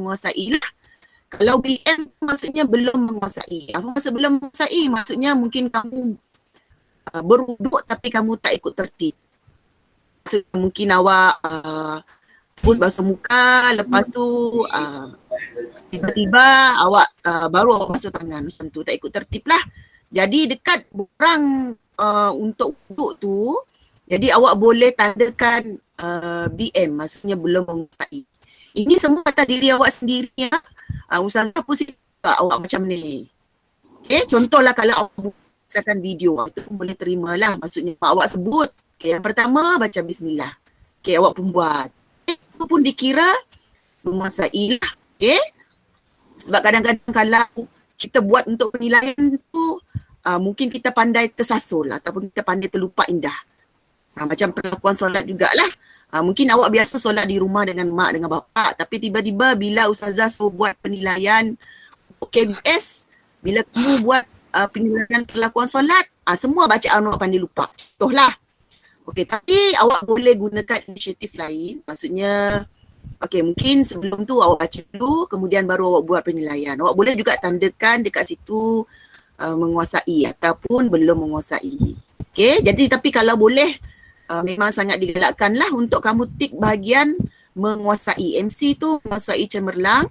menguasai lah. Kalau BM maksudnya belum menguasai. Apa maksud belum menguasai? Maksudnya mungkin kamu berwuduk tapi kamu tak ikut tertib. Maksudnya mungkin awak terus basuh muka, lepas tu tiba-tiba awak baru awak basuh tangan macam tu, tak ikut tertib lah. Jadi dekat borang untuk wuduk tu, jadi awak boleh tandakan BM, maksudnya belum menguasai. Ini semua atas diri awak sendiri ya. Ustazah pun suka awak macam ni. Okay, contohlah kalau awak buatkan video, itu pun boleh terima lah. Maksudnya awak sebut, okay, yang pertama baca bismillah. Okay, awak pun buat. Okay, itu pun dikira menguasai lah. Okay. Sebab kadang-kadang kalau kita buat untuk penilaian tu, mungkin kita pandai tersasul ataupun kita pandai terlupa indah. Macam perlakuan solat jugalah. Mungkin awak biasa solat di rumah dengan mak, dengan bapa, tapi tiba-tiba bila ustazah suruh buat penilaian untuk KBS, bila kamu buat penilaian perlakuan solat, semua bacaan awak pandai lupa. Contohlah. Okey, tapi awak boleh gunakan inisiatif lain. Maksudnya, okey, mungkin sebelum tu awak baca dulu, kemudian baru awak buat penilaian. Awak boleh juga tandakan dekat situ menguasai ataupun belum menguasai. Okey, jadi tapi kalau boleh, memang sangat digalakkan lah untuk kamu tik bahagian menguasai. MC tu menguasai cemerlang.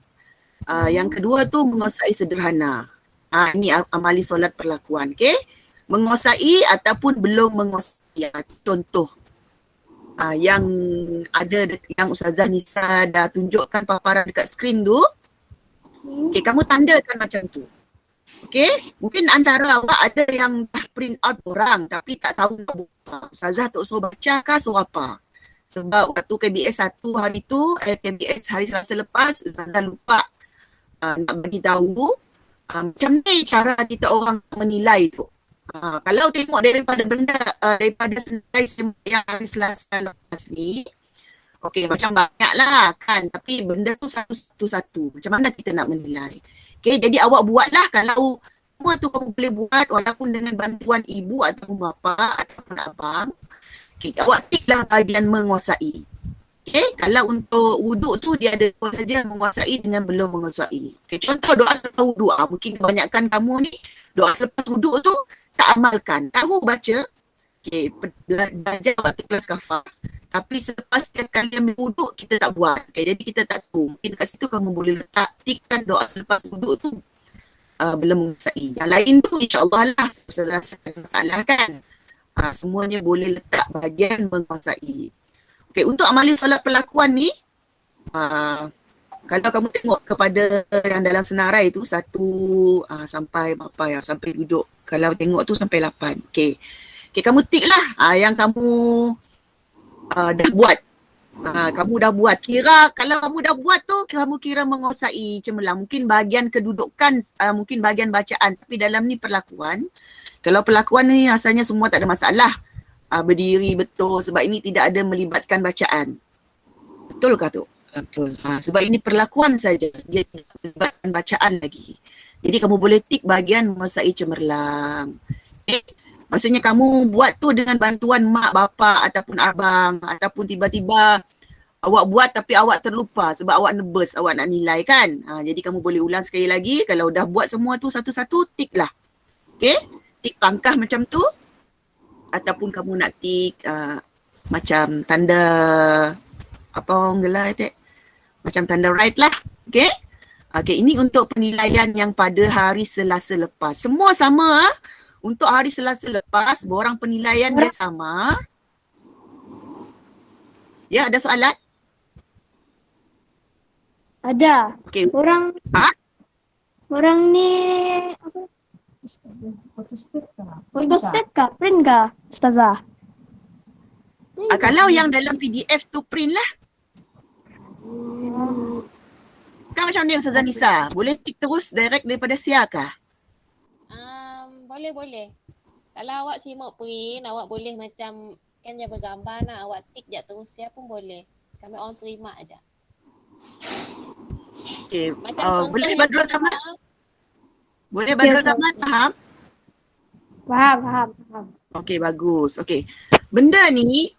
Yang kedua tu menguasai sederhana. Ini amali solat perlakuan. Okay? Menguasai ataupun belum menguasai. Contoh yang ada, yang Ustazah Nisa dah tunjukkan paparan dekat skrin tu. Okay, kamu tandakan macam tu. Okay, mungkin antara awak ada yang dah print out orang tapi tak tahu nak buka. Ustazah tak suruh baca kah, suruh apa? Sebab waktu KBS 1 hari tu, KBS hari Selasa lepas, Ustazah lupa nak bagi tahu macam ni cara kita orang menilai tu. Kalau tengok daripada benda, daripada senilai yang hari Selasa lepas ni, okey, macam banyak lah kan, tapi benda tu satu-satu. Macam mana kita nak menilai? Okay, jadi awak buatlah, kalau semua tu kamu boleh buat walaupun dengan bantuan ibu ataupun bapa ataupun abang. Okay, awak tiklah bahagian menguasai. Okay, kalau untuk wuduk tu dia ada dua saja, menguasai dengan belum menguasai. Okay, contoh doa selepas wuduk. Mungkin kebanyakan kamu ni doa selepas wuduk tu tak amalkan. Tahu baca, okay, belajar waktu kelas kafah. Tapi selepas setiap kali ambil wuduk, kita tak buat. Okay, jadi kita tak tahu. Mungkin dekat situ kamu boleh letak tikkan doa selepas wuduk tu belum menguasai. Yang lain tu insyaAllah lah, saya rasakan masalah kan. Semuanya boleh letak bahagian menguasai. Okay, untuk amali solat perlakuan ni, kalau kamu tengok kepada yang dalam senarai tu, 1 sampai berapa ya, sampai duduk. Kalau tengok tu sampai 8. Okay, okay, kamu tik lah yang kamu dah buat. Kamu dah buat. Kira kalau kamu dah buat tu, kamu kira menguasai cemerlang. Mungkin bahagian kedudukan, mungkin bahagian bacaan. Tapi dalam ni perlakuan. Kalau perlakuan ni asalnya semua tak ada masalah. Berdiri betul. Sebab ini tidak ada melibatkan bacaan. Betul kah tu? Betul. Sebab ini perlakuan saja. Dia tidak melibatkan bacaan lagi. Jadi kamu boleh tik bahagian menguasai cemerlang. Okay. Maksudnya kamu buat tu dengan bantuan mak, bapa ataupun abang, ataupun tiba-tiba awak buat tapi awak terlupa sebab awak nervous, awak nak nilai kan. Jadi kamu boleh ulang sekali lagi. Kalau dah buat semua tu satu-satu, tik lah. Okay? Tik pangkah macam tu. Ataupun kamu nak tik macam tanda, apa orang gelar tu? Macam tanda right lah. Okay? Okay, ini untuk penilaian yang pada hari Selasa lepas. Semua sama. Untuk hari Selasa lepas, borang penilaian dia sama. Ya, ada soalan? Ada. Okay. Orang ni apa? Photostat kah? Print kah, Ustazah? Kalau yang dalam PDF tu print lah. Kan macam ni Ustazah Nisa. Boleh tik terus direct daripada Sia kah? Boleh. Kalau awak simak print, awak boleh macam kan dia bergambar nak awak tik je terus ya pun boleh. Kami orang terima aja. Okay. Macam Boleh Badrul Zaman? Boleh Badrul Zaman? Faham? Faham. Okay, bagus. Okay. Benda ni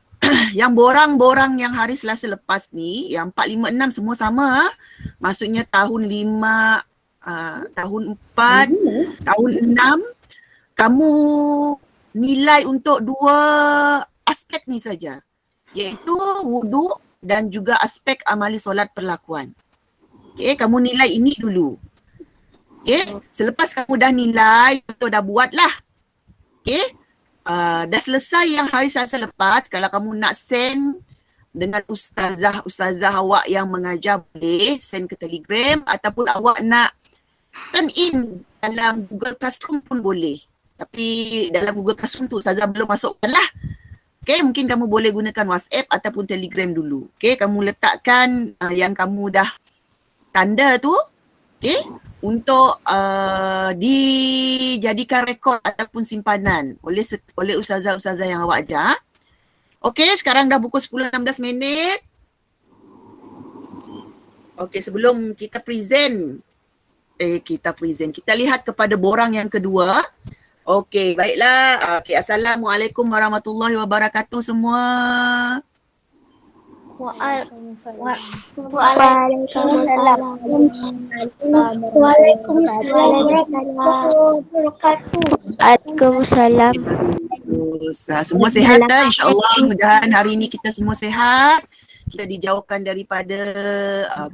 yang borang-borang yang hari Selasa lepas ni, yang 4, 5, 6 semua sama. Maksudnya tahun 5, tahun 4, tahun 6, kamu nilai untuk 2 aspek ni saja. Iaitu wuduk dan juga aspek amali solat perlakuan. Okay, kamu nilai ini dulu. Okay, selepas kamu dah nilai, betul dah buat lah. Okay, dah selesai yang hari Selasa lepas, kalau kamu nak send dengan ustazah awak yang mengajar, boleh send ke Telegram, ataupun awak nak turn in dalam Google Classroom pun boleh. Tapi dalam Google Classroom tu ustazah belum masukkan lah. Okay, mungkin kamu boleh gunakan WhatsApp ataupun Telegram dulu. Okay, kamu letakkan yang kamu dah tanda tu, okay, untuk dijadikan rekod ataupun simpanan oleh ustazah-ustazah yang awak ajar. Okey, sekarang dah pukul 10.16 minit. Okey, sebelum kita present, kita lihat kepada borang yang kedua. Okey, baiklah. Okey, Assalamualaikum warahmatullahi wabarakatuh semua. Waalaikumsalam. Waalaikumsalam warahmatullahi wabarakatuh. Waalaikumsalam. Semua sihat dah, insyaAllah. Mudah-mudahan hari ini kita semua sihat. Kita dijauhkan daripada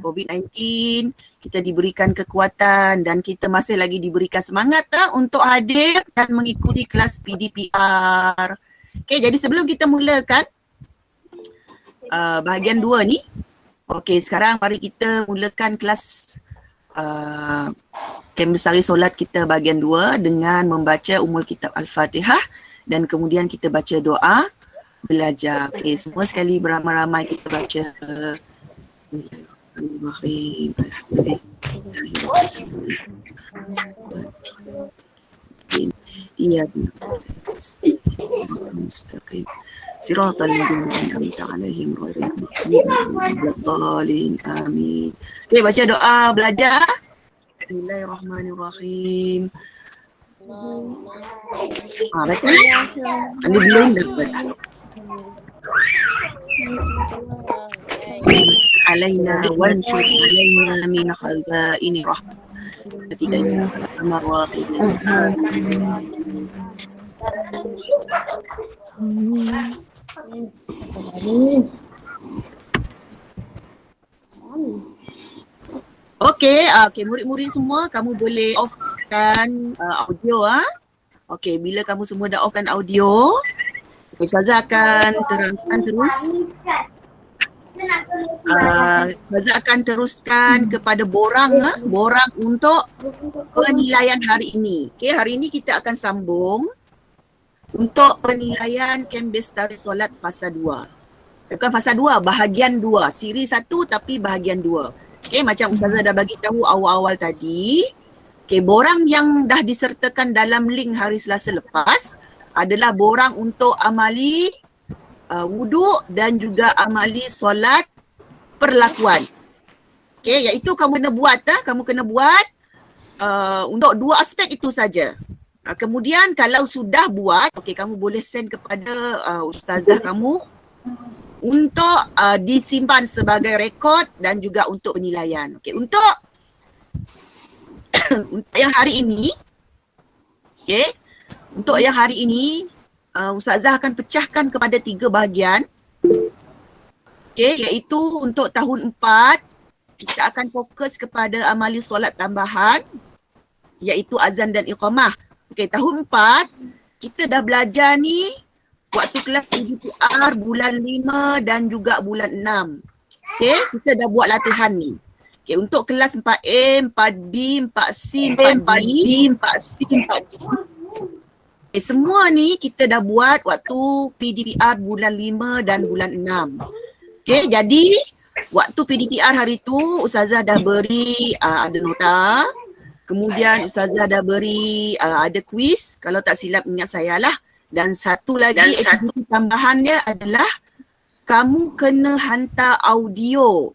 COVID-19. Kita diberikan kekuatan dan kita masih lagi diberikan semangat untuk hadir dan mengikuti kelas PDPR. Okay, jadi sebelum kita mulakan bahagian 2 ni. Okey, sekarang mari kita mulakan kelas Kem Besari Solat kita bahagian 2 dengan membaca Ummul Kitab Al-Fatihah dan kemudian kita baca doa belajar. Okey, semua sekali beramai-ramai kita baca. Bismillahirrahmanirrahim. Mustaqim. Siratal ladzina an'amta 'alaihim ghairil maghdubi 'alaihim waladdallin. Amin. Okey, baca doa belajar. Bismillahirrahmanirrahim. Baca. Anda belum dah baca. Alaina wanshur alaina min khazaini rahmatika ya arhamar rahimin. Okey, murid-murid semua kamu boleh offkan audio Okey, bila kamu semua dah offkan audio, Ustazah akan terangkan terus. Ustazah akan teruskan kepada borang untuk penilaian hari ini. Okey, hari ini kita akan sambung untuk penilaian Kem Bestari Solat fasa 2. Bukan fasa 2, bahagian 2. Siri 1 tapi bahagian 2. Okey, macam Ustazah dah bagi tahu awal-awal tadi. Okey, borang yang dah disertakan dalam link hari Selasa lepas adalah borang untuk amali wuduk dan juga amali solat perlakuan. Okey, iaitu kamu kena buat untuk 2 aspek itu saja. Kemudian kalau sudah buat, okey, kamu boleh send kepada ustazah kamu untuk disimpan sebagai rekod dan juga untuk penilaian. Okey, untuk yang hari ini, okey, untuk yang hari ini ustazah akan pecahkan kepada 3 bahagian. Okey, iaitu untuk tahun 4 kita akan fokus kepada amali solat tambahan iaitu azan dan iqamah. Okey, tahun 4 kita dah belajar ni waktu kelas PDPR bulan 5 dan juga bulan 6. Okey, kita dah buat latihan ni. Okey, untuk kelas 4A, 4B, 4C, 4D, 4C, 4D. Okay, semua ni kita dah buat waktu PDPR bulan 5 dan bulan 6. Okey, jadi waktu PDPR hari tu Ustazah dah beri ada nota. Kemudian Ustazah dah beri ada kuis, kalau tak silap ingat saya lah. Dan satu lagi tambahannya adalah kamu kena hantar audio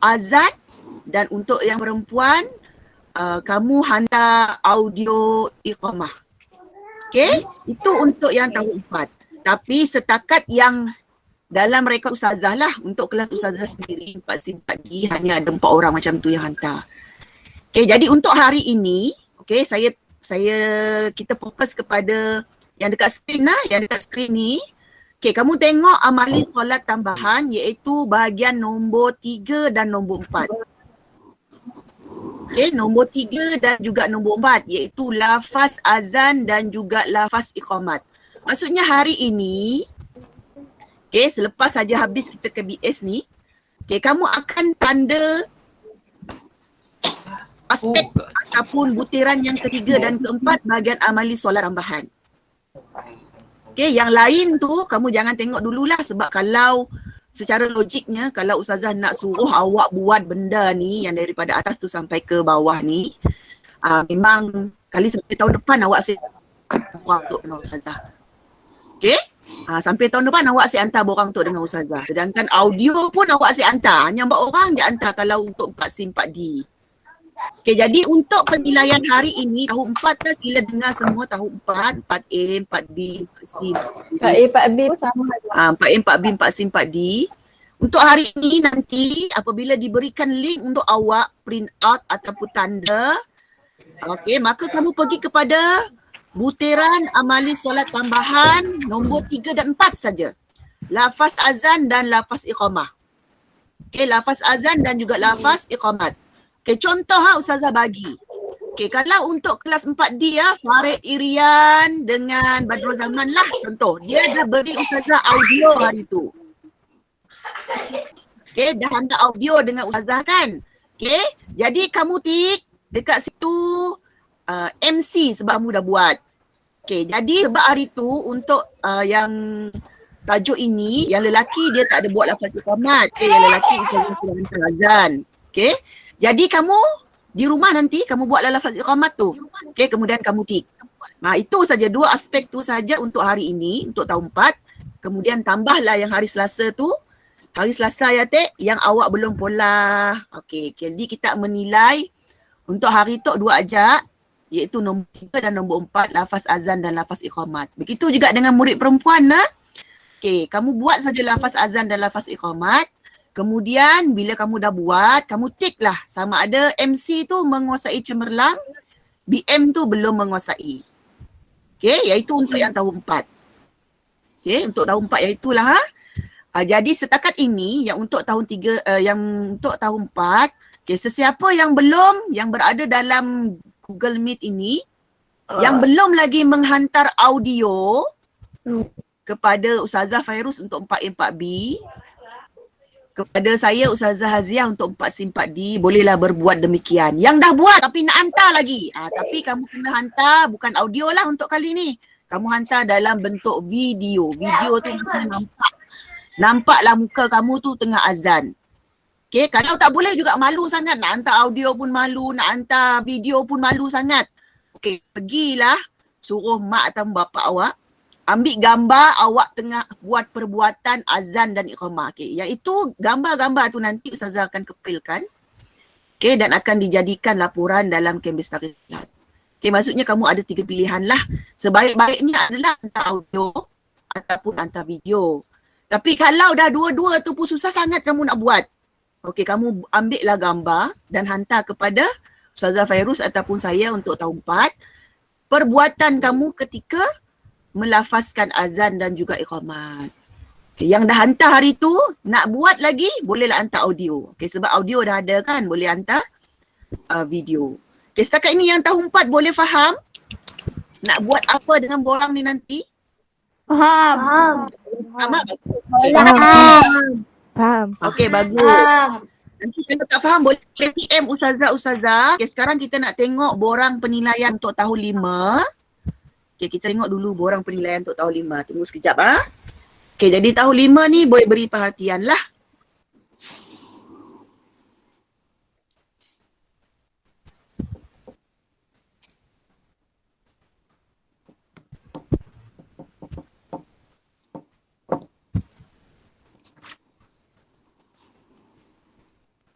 azan dan untuk yang perempuan kamu hantar audio iqamah. Okey, itu untuk yang tahun 4. Tapi setakat yang dalam rekod ustazah lah, untuk kelas ustazah sendiri 4 SIM 4D hanya ada 4 orang macam tu yang hantar. Okay, jadi untuk hari ini, okay, kita fokus kepada yang dekat skrin lah, yang dekat skrin ni. Okay, kamu tengok amali solat tambahan iaitu bahagian nombor 3 dan nombor 4. Okay, nombor 3 dan juga nombor 4 iaitu lafaz azan dan juga lafaz iqamat. Maksudnya hari ini, okay, selepas saja habis kita ke BS ni, okay, kamu akan tanda aspek ataupun butiran yang ketiga dan keempat bahagian amali solat tambahan. Okay, yang lain tu kamu jangan tengok dululah, sebab kalau secara logiknya kalau ustazah nak suruh awak buat benda ni yang daripada atas tu sampai ke bawah ni, memang kali sampai tahun depan awak asyik untuk dengan ustazah. Okay? Sampai tahun depan awak asyik hantar borang tu dengan ustazah. Sedangkan audio pun awak asyik hantar. Hanya 4 orang je hantar kalau untuk 4 SIM 4D. Okay, jadi untuk penilaian hari ini, tahun 4 kan sila dengar semua tahun 4, 4A, 4B, 4 SIM. 4A, 4B pun sama. 4A, 4B, 4 SIM 4D. Untuk hari ini nanti apabila diberikan link untuk awak print out ataupun tanda, okay, maka kamu pergi kepada butiran amali solat tambahan nombor 3 dan 4 saja. Lafaz azan dan lafaz iqamah. Okay, lafaz azan dan juga lafaz iqamat. Okay, contoh ustazah bagi. Okay, kalau untuk kelas 4D Farid Irian dengan Badrul Zaman lah contoh. Dia dah beri ustazah audio hari tu. Okay, dah hantar audio dengan ustazah kan. Okay, jadi kamu tik dekat situ MC sebab kamu dah buat. Okay, jadi sebab hari tu untuk yang tajuk ini, yang lelaki dia tak ada buat lafaz iqamat. Okay, yang lelaki ustazah sudah hantar azan. Okay, jadi kamu di rumah nanti kamu buatlah lafaz iqamat tu. Okay, kemudian kamu tik. Itu saja, 2 aspek tu saja untuk hari ini, untuk tahun 4. Kemudian tambahlah yang hari Selasa tu. Hari Selasa ya Tek, yang awak belum pola. Okay, jadi kita menilai untuk hari tu 2 ajak, iaitu nombor 3 dan nombor 4, lafaz azan dan lafaz iqamat. Begitu juga dengan murid perempuan lah. Okay, kamu buat saja lafaz azan dan lafaz iqamat. Kemudian bila kamu dah buat, kamu tik lah sama ada MC tu menguasai cemerlang, BM tu belum menguasai. Okay, iaitu untuk yang tahun 4. Okay, untuk tahun 4 iaitulah jadi setakat ini yang untuk tahun 3, yang untuk tahun 4, okay, sesiapa yang belum, yang berada dalam Google Meet ini, yang belum lagi menghantar audio kepada Ustazah Fairuz untuk 4A 4B, kepada saya Ustazah Haziah untuk 4 SIM 4D, bolehlah berbuat demikian. Yang dah buat tapi nak hantar lagi. Tapi kamu kena hantar bukan audio lah untuk kali ni. Kamu hantar dalam bentuk video. Video tu kena nampak. Nampaklah muka kamu tu tengah azan. Okay, kalau tak boleh juga malu sangat. Nak hantar audio pun malu, nak hantar video pun malu sangat. Okay, pergilah suruh mak atau bapa awak ambil gambar awak tengah buat perbuatan azan dan iqamah. Okay, yang itu gambar-gambar tu nanti Ustazah akan kepilkan. Okay, dan akan dijadikan laporan dalam Kembis Tarikh Salat. Okay, maksudnya kamu ada 3 pilihan lah. Sebaik-baiknya adalah hantar audio ataupun hantar video. Tapi kalau dah dua-dua tu pun susah sangat kamu nak buat. Okay, kamu ambil lah gambar dan hantar kepada Ustazah Fairuz ataupun saya untuk tahun 4. Perbuatan kamu ketika melafazkan azan dan juga iqamat. Okay, yang dah hantar hari tu, nak buat lagi, bolehlah hantar audio. Okay, sebab audio dah ada kan, boleh hantar video. Okay, setakat ini yang tahun 4 boleh faham? Nak buat apa dengan borang ni nanti? Faham. Faham tak? Faham. Okay, bagus. Nanti kalau tak faham, boleh PM Ustazah. Okay, sekarang kita nak tengok borang penilaian untuk tahun 5. Okay, kita tengok dulu borang penilaian untuk tahun 5. Tunggu sekejap Okay, jadi tahun 5 ni boleh beri perhatian lah.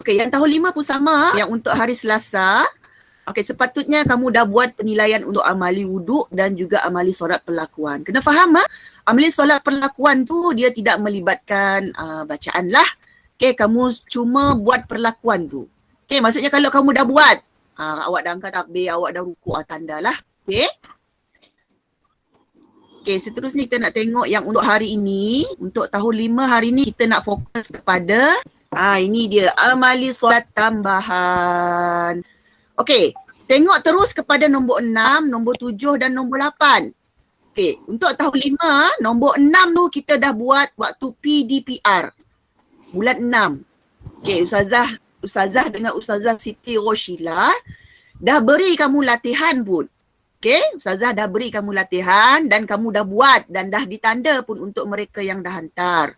Okay, yang tahun 5 pun sama. Yang untuk hari Selasa, Okey, sepatutnya kamu dah buat penilaian untuk amali wuduk dan juga amali solat perlakuan. Kena faham amali solat perlakuan tu dia tidak melibatkan bacaan lah. Okey, kamu cuma buat perlakuan tu. Okey, maksudnya kalau kamu dah buat, awak dah angkat takbir, awak dah rukuk, tanda lah. Okey. Okey, seterusnya kita nak tengok yang untuk hari ini, untuk tahun 5 hari ni kita nak fokus kepada ini dia amali solat tambahan. Okey, tengok terus kepada nombor 6, nombor 7 dan nombor 8. Okey, untuk tahun 5, nombor 6 tu kita dah buat waktu PDPR. Bulan 6. Okey, Ustazah dengan Ustazah Siti Roshila dah beri kamu latihan pun. Okey, Ustazah dah beri kamu latihan dan kamu dah buat dan dah ditanda pun untuk mereka yang dah hantar.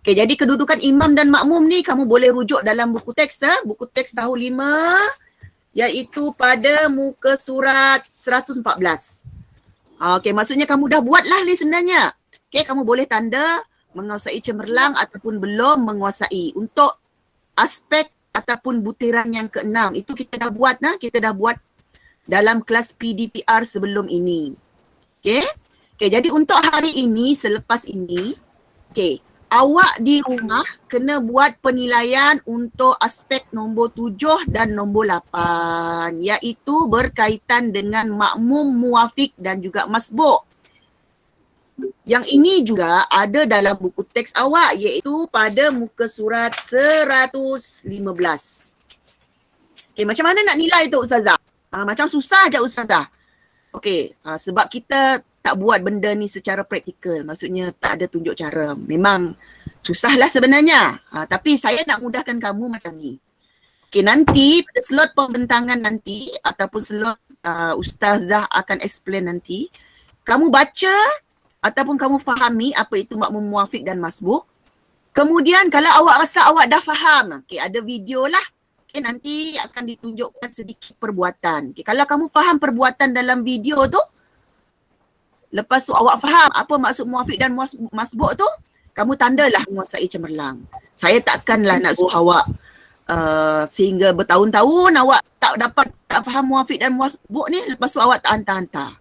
Okey, jadi kedudukan imam dan makmum ni kamu boleh rujuk dalam buku teks buku teks tahun 5 iaitu pada muka surat 114. Okey, maksudnya kamu dah buat lah ni sebenarnya. Okey, kamu boleh tanda menguasai cemerlang ataupun belum menguasai. Untuk aspek ataupun butiran yang ke-6 itu kita dah buat kita dah buat dalam kelas PDPR sebelum ini. Okey. Okey, jadi untuk hari ini selepas ini, okey, awak di rumah kena buat penilaian untuk aspek nombor 7 dan nombor 8 iaitu berkaitan dengan makmum, muafiq dan juga masbuk. Yang ini juga ada dalam buku teks awak iaitu pada muka surat 115. Okey, macam mana nak nilai tu Ustazah? Macam susah je Ustazah. Okey, sebab kita tak buat benda ni secara praktikal. Maksudnya tak ada tunjuk cara. Memang susahlah sebenarnya. Tapi saya nak mudahkan kamu macam ni. Okey, nanti pada slot pembentangan nanti ataupun slot Ustazah akan explain nanti, kamu baca ataupun kamu fahami apa itu makmum, muafiq dan masbuk. Kemudian kalau awak rasa awak dah faham, okey, ada video lah. Okey, nanti akan ditunjukkan sedikit perbuatan. Okey, kalau kamu faham perbuatan dalam video tu, lepas tu awak faham apa maksud muafiq dan masbuk tu, kamu tandalah menguasai cemerlang. Saya takkanlah nak suruh awak sehingga bertahun-tahun awak tak faham muafiq dan masbuk ni, lepas tu awak tak hantar-hantar.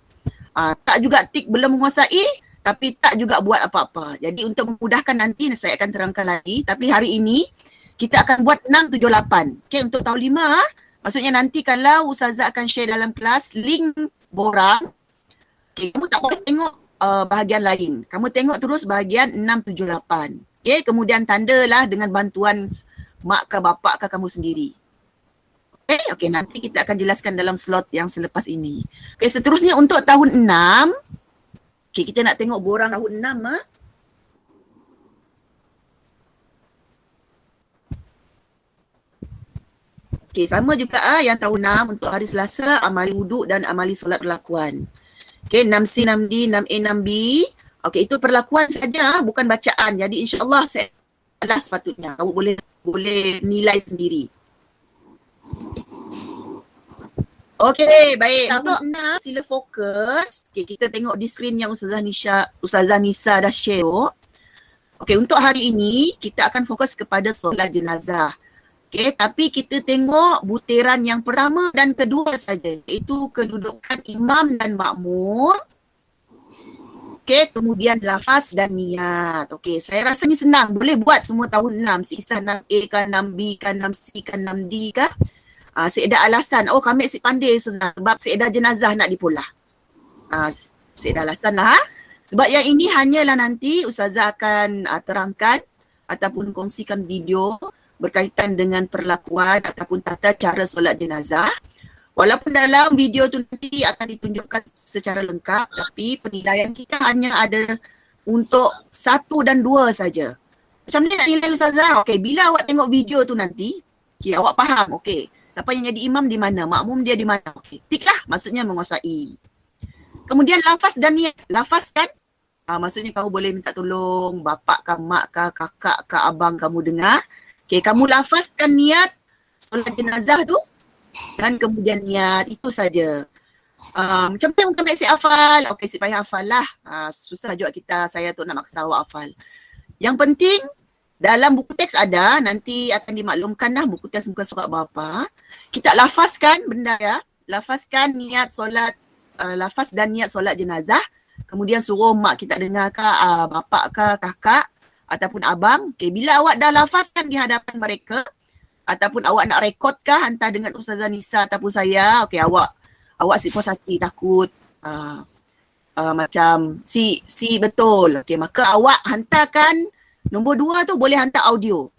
Tak juga tik belum menguasai, tapi tak juga buat apa-apa. Jadi untuk memudahkan nanti saya akan terangkan lagi. Tapi hari ini kita akan buat 6, 7, 8. Okay, untuk tahun 5, maksudnya nanti kalau Ustazah akan share dalam kelas link borang, okay, kamu tak boleh tengok bahagian lain. Kamu tengok terus bahagian 6, 7, 8. Okay, kemudian tandalah dengan bantuan mak ke bapak ke kamu sendiri. Okay, nanti kita akan jelaskan dalam slot yang selepas ini. Okay, seterusnya untuk tahun 6. Okay, kita nak tengok borang tahun 6. Okay, sama juga yang tahun 6 untuk hari Selasa, amali wuduk dan amali solat perlakuan. Okay, 6C, 6D, 6A, 6B. Okay, itu perlakuan saja, bukan bacaan. Jadi insyaAllah saya sepatutnya. Kamu boleh nilai sendiri. Okey, baik. Untuk sila fokus. Okay, kita tengok di skrin yang Ustazah Nisa dah share. Okey, untuk hari ini kita akan fokus kepada solat jenazah. Okey, tapi kita tengok butiran yang pertama dan kedua saja, iaitu kedudukan imam dan makmum. Okey, kemudian lafaz dan niat. Okey, saya rasa ni senang. Boleh buat semua tahun 6. Siksa 6A kan, 6B kan, 6C kan, 6D kan. Seedah alasan, kami asyik pandai sebab seedah jenazah nak dipolah. Seedah alasan lah. Sebab yang ini hanyalah nanti Ustazah akan terangkan ataupun kongsikan video berkaitan dengan perlakuan ataupun tata cara solat jenazah. Walaupun dalam video tu nanti akan ditunjukkan secara lengkap, tapi penilaian kita hanya ada untuk 1 dan 2 saja. Macam mana nak nilai Ustazah? Okey, bila awak tengok video tu nanti, okay, awak faham, okey. Siapa yang jadi imam di mana, makmum dia di mana. Okey, tik lah, maksudnya menguasai. Kemudian lafaz dan niat. Lafaz kan, maksudnya kamu boleh minta tolong bapak ke, mak ke, kakak ke, abang kamu dengar. Okey, kamu lafazkan niat solat jenazah tu dan kemudian niat, itu saja. Macam mana bukan asyik hafal? Okey, asyik payah hafal lah. Susah juga saya tu nak maksa awak hafal. Yang penting, dalam buku teks ada, nanti akan dimaklumkan lah buku teks muka surat berapa. Kita lafazkan benda ya. lafazkan niat solat, lafaz dan niat solat jenazah. Kemudian suruh mak kita dengar ke, bapak ke, kakak ataupun abang. Okay, bila awak dah lafazkan di hadapan mereka, ataupun awak nak rekod kah hantar dengan Ustazah Nisa ataupun saya, okay, awak si puas hati takut macam si betul. Okay, maka awak hantarkan nombor 2 tu, boleh hantar audio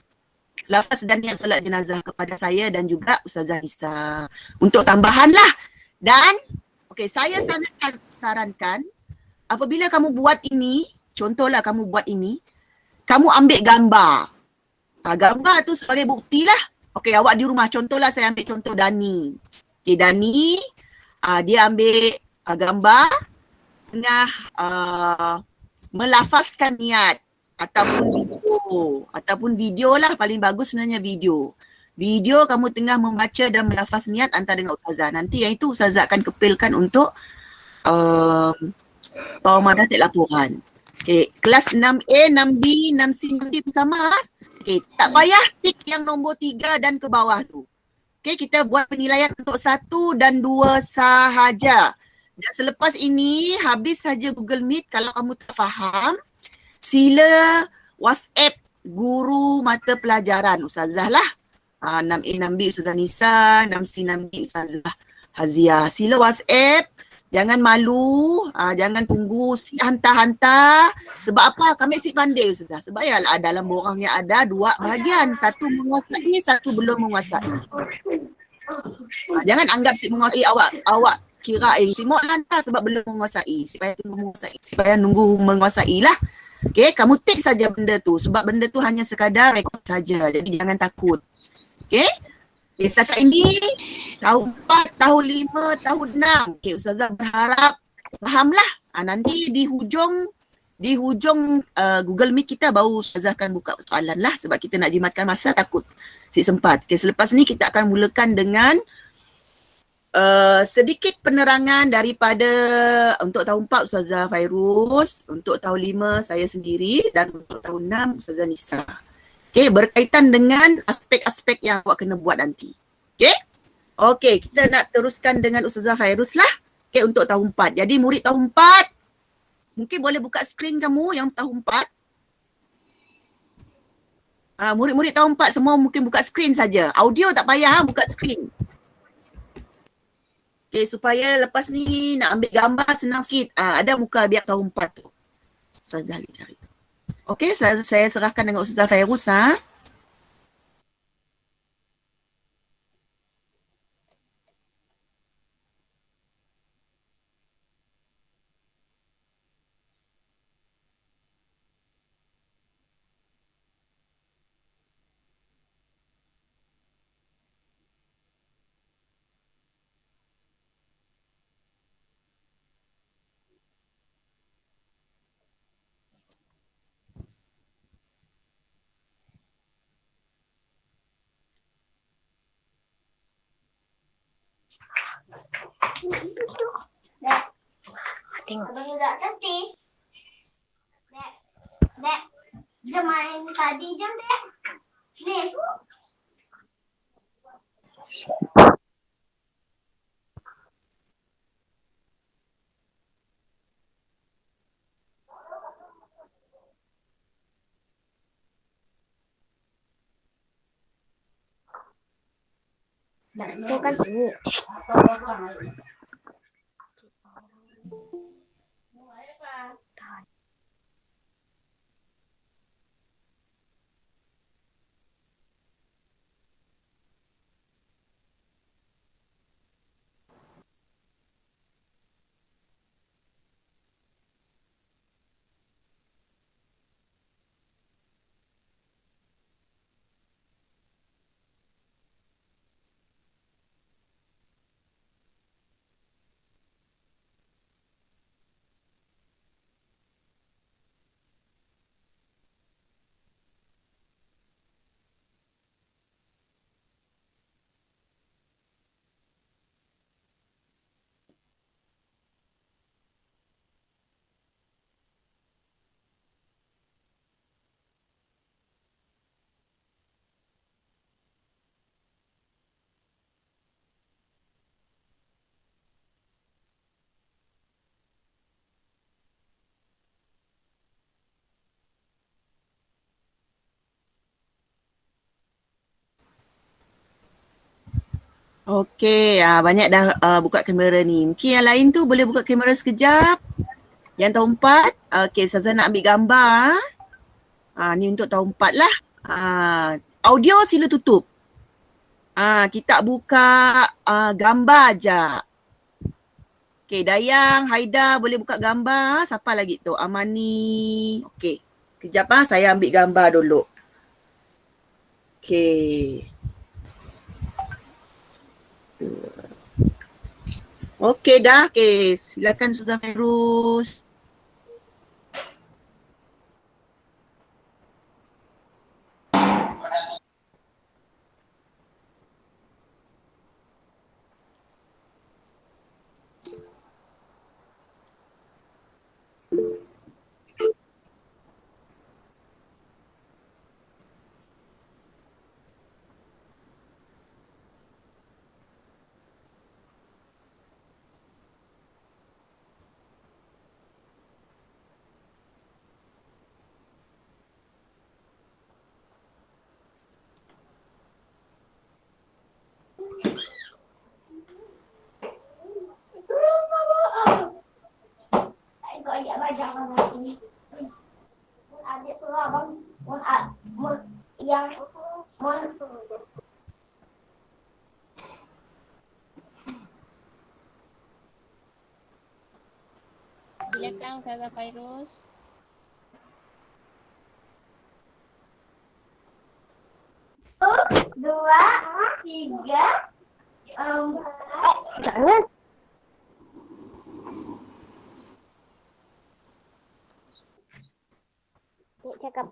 lafaz dan niat solat jenazah kepada saya dan juga Ustazah Nisa untuk tambahan lah. Dan okay, saya sangat sarankan apabila kamu buat ini, contohlah kamu buat ini, kamu ambil gambar. Gambar tu sebagai bukti lah. Okay, awak di rumah, contohlah saya ambil contoh Dani. Okay, Dani, dia ambil gambar tengah melafazkan niat ataupun video lah, paling bagus sebenarnya video. Video kamu tengah membaca dan melafaz niat antara dengan Ustazah. Nanti yang itu Ustazah akan kepilkan untuk Pawamadah Tek Laporan. Okay, kelas 6A, 6B, 6C, 6D pun sama. Okay, tak payah tik yang nombor 3 dan ke bawah tu. Okay, kita buat penilaian untuk 1 dan 2 sahaja. Dan selepas ini, habis saja Google Meet, kalau kamu tak faham, sila WhatsApp guru mata pelajaran Ustazah lah. 6A, 6B Ustazah Nisa, 6C, 6D Ustazah Hazia. Sila WhatsApp, jangan malu, jangan tunggu si hantar-hantar. Sebab apa? Kami si pandai Ustazah. Sebab ya dalam borang yang ada 2 bahagian. 1 menguasai, 1 belum menguasai. Jangan anggap si menguasai, awak kira si mau hantar sebab belum menguasai. Supaya nunggu menguasai lah. Okay, kamu tik saja benda tu sebab benda tu hanya sekadar rekod saja. Jadi jangan takut. Okay, setakat ini tahun 4, tahun 5, tahun 6. Okay, Ustazah berharap fahamlah. Nanti di hujung Google Meet kita baru Ustazah akan buka soalan lah sebab kita nak jimatkan masa, takut si sempat. Okay, selepas ni kita akan mulakan dengan sedikit penerangan daripada untuk tahun 4 Ustazah Fairuz, untuk tahun 5 saya sendiri dan untuk tahun 6 Ustazah Nisa. Okay, berkaitan dengan aspek-aspek yang awak kena buat nanti. Okay? Okay, kita nak teruskan dengan Ustazah Fairuz lah. Okay, untuk tahun 4. Jadi murid tahun 4, mungkin boleh buka skrin kamu yang tahun 4. Murid-murid tahun 4 semua mungkin buka skrin saja. Audio tak payah, buka skrin. Okay, supaya lepas ni nak ambil gambar senang sikit. Ada muka biar tahun 4 tu. Ustazah cari. Okay, saya serahkan dengan Ustazah Fairuz. Abang tak cantik. Dek. Jom main tadi, jom dek. Ni. Nak setelkan sini. Okey, banyak dah buka kamera ni. Mungkin yang lain tu boleh buka kamera sekejap. Yang tahun 4, okey Ustazah nak ambil gambar. Ni untuk tahun 4 lah. Audio sila tutup. Kita buka gambar je. Okey, Dayang, Haida boleh buka gambar. Siapa lagi tu? Amani. Okey, kejap saya ambil gambar dulu. Okey. Okey dah. Okey, silakan Ustazah Fairuz. Kau ajak bajak kan aku. Mun adik suruh abang, mun yang mun Silakan Ustazah Fairuz. dua, tiga, Jangan. Nek cakap.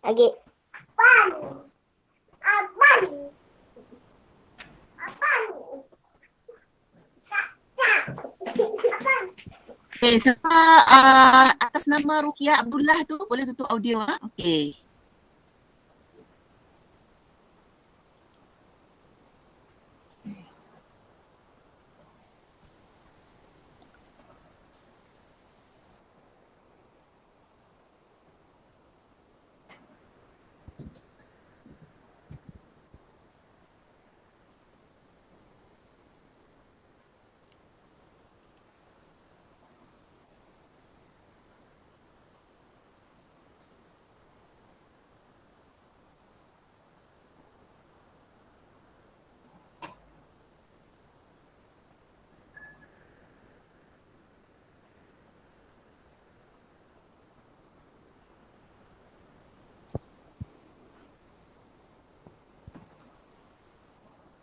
Lagi. Apaan? Okey, siapa atas nama Rukia Abdullah tu boleh tutup audio Okey.